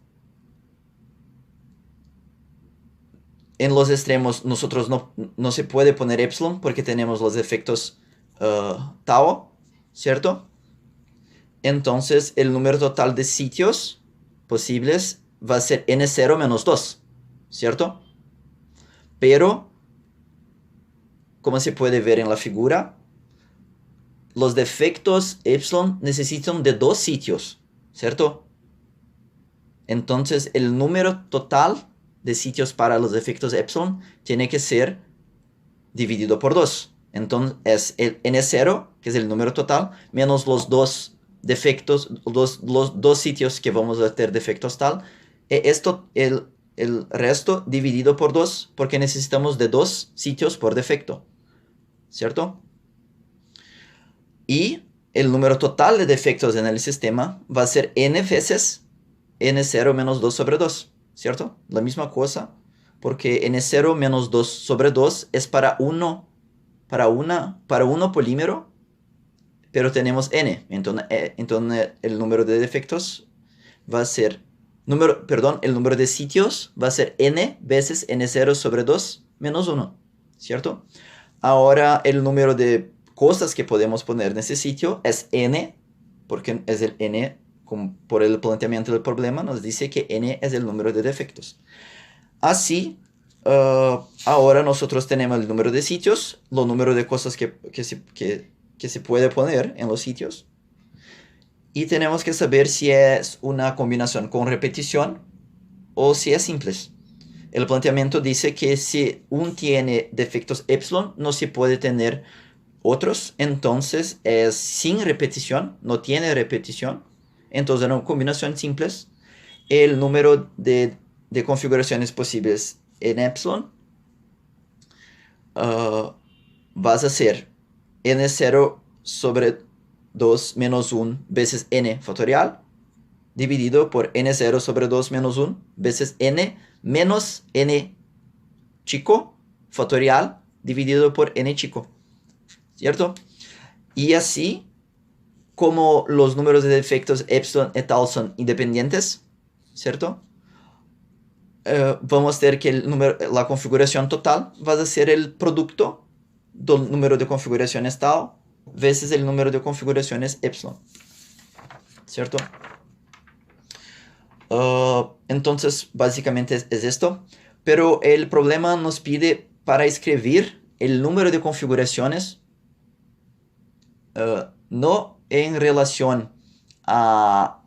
en los extremos nosotros no se puede poner epsilon porque tenemos los efectos tau, ¿cierto? Entonces el número total de sitios posibles va a ser n0 menos 2, ¿cierto? Pero, como se puede ver en la figura, los defectos epsilon necesitan de 2 sitios, ¿cierto? Entonces el número total de sitios para los defectos epsilon tiene que ser dividido por 2. Entonces es el n0, que es el número total, menos los 2 defectos, los 2 sitios que vamos a tener defectos tal. El resto dividido por 2, porque necesitamos de 2 sitios por defecto, ¿cierto? Y el número total de defectos en el sistema va a ser n veces n0 menos 2 sobre 2, ¿cierto? La misma cosa, porque n0 menos 2 sobre 2 es para uno polímero, pero tenemos n. Entonces el número de defectos va a ser, el número de sitios va a ser n veces n0 sobre 2 menos 1, ¿cierto? Ahora el número de cosas que podemos poner en ese sitio es n, porque es el n, por el planteamiento del problema, nos dice que n es el número de defectos. Así, ahora nosotros tenemos el número de sitios, los números de cosas que se puede poner en los sitios, y tenemos que saber si es una combinación con repetición o si es simple. El planteamiento dice que si uno tiene defectos epsilon, no se puede tener otros, entonces es sin repetición, no tiene repetición, entonces en una combinación simple, el número de configuraciones posibles en epsilon vas a ser n0 sobre 2 menos 1 veces n factorial dividido por n0 sobre 2 menos 1 veces n menos n chico factorial dividido por n chico, ¿cierto? Y así, como los números de defectos epsilon et al son independientes, ¿cierto? Vamos a tener que la configuración total va a ser el producto del número de configuraciones tal veces el número de configuraciones epsilon, ¿cierto? Entonces, básicamente es esto. Pero el problema nos pide para escribir el número de configuraciones no en relación a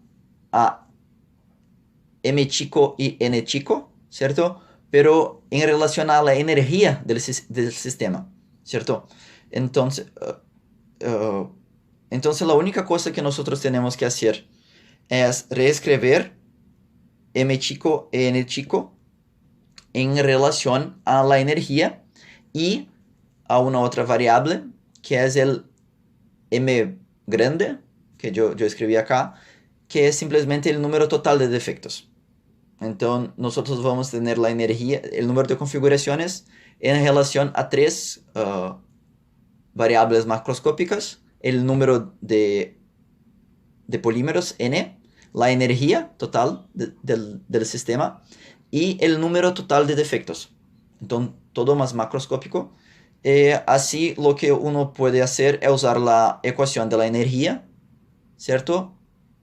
m chico y n chico, ¿cierto? Pero en relación a la energía del sistema, ¿cierto? Entonces, la única cosa que nosotros tenemos que hacer es reescribir m chico y n chico en relación a la energía y a una otra variable que es el m grande, que yo escribí acá, que es simplemente el número total de defectos. Entonces nosotros vamos a tener la energía, el número de configuraciones en relación a 3 variables macroscópicas, el número de polímeros n, la energía total del sistema y el número total de defectos. Entonces todo más macroscópico, Así lo que uno puede hacer es usar la ecuación de la energía, ¿cierto?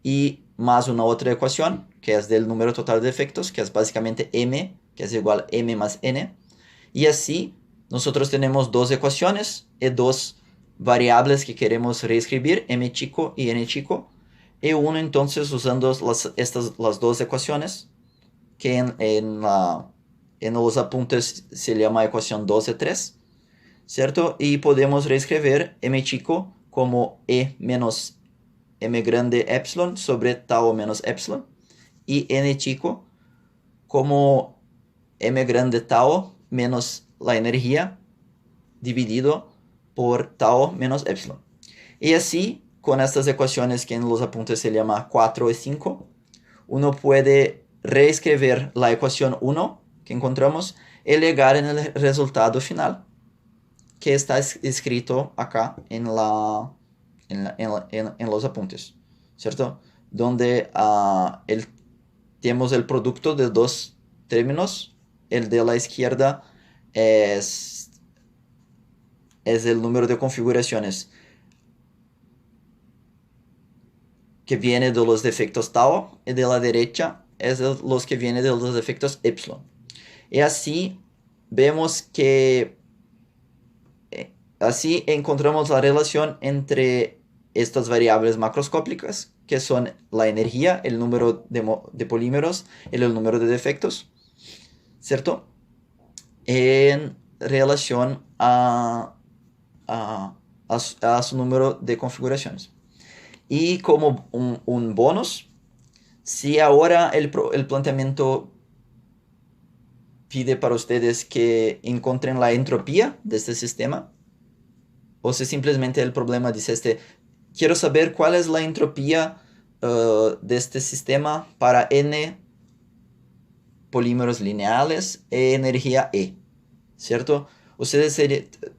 Y más una otra ecuación, que es del número total de efectos, que es básicamente m, que es igual a m más n. Y así nosotros tenemos dos ecuaciones y dos variables que queremos reescribir, m chico y n chico. Y uno entonces usando las dos ecuaciones, que en los apuntes se llama ecuación 2 de 3, ¿cierto? Y podemos reescribir m chico como e menos m grande epsilon sobre tau menos epsilon, y n chico como m grande tau menos la energía dividido por tau menos epsilon. Y así, con estas ecuaciones que en los apuntes se llama 4 y 5, uno puede reescribir la ecuación 1 que encontramos y llegar en el resultado final, que está escrito acá en los apuntes, ¿cierto? Donde tenemos el producto de dos términos. El de la izquierda es el número de configuraciones que viene de los defectos tau, y de la derecha es los que vienen de los defectos epsilon. Y así vemos que así encontramos la relación entre estas variables macroscópicas, que son la energía, el número de polímeros y el número de defectos, ¿cierto? En relación a su número de configuraciones. Y como un bonus, si ahora el planteamiento pide para ustedes que encuentren la entropía de este sistema, o si simplemente el problema dice quiero saber cuál es la entropía de este sistema para n polímeros lineales e energía E, ¿cierto? Ustedes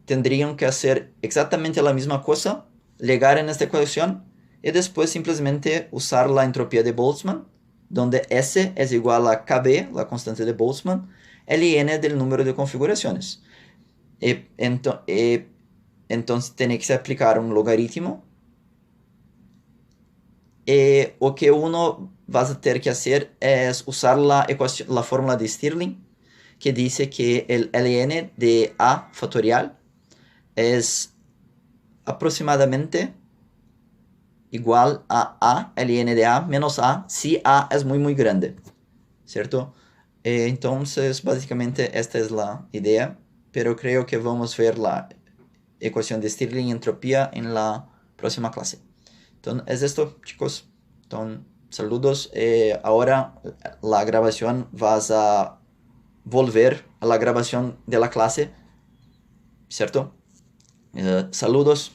tendrían que hacer exactamente la misma cosa, llegar en esta ecuación y después simplemente usar la entropía de Boltzmann, donde S es igual a KB, la constante de Boltzmann, Ln del número de configuraciones. Entonces tiene que se aplicar un logaritmo. O que uno va a tener que hacer es usar la fórmula de Stirling, que dice que el Ln de A factorial es aproximadamente igual a Ln de A menos A si A es muy grande, ¿cierto? Entonces básicamente esta es la idea, pero creo que vamos a ver la ecuación de Stirling y entropía en la próxima clase. Entonces es esto, chicos. Entonces, saludos. Ahora la grabación vas a volver a la grabación de la clase, ¿cierto? Saludos.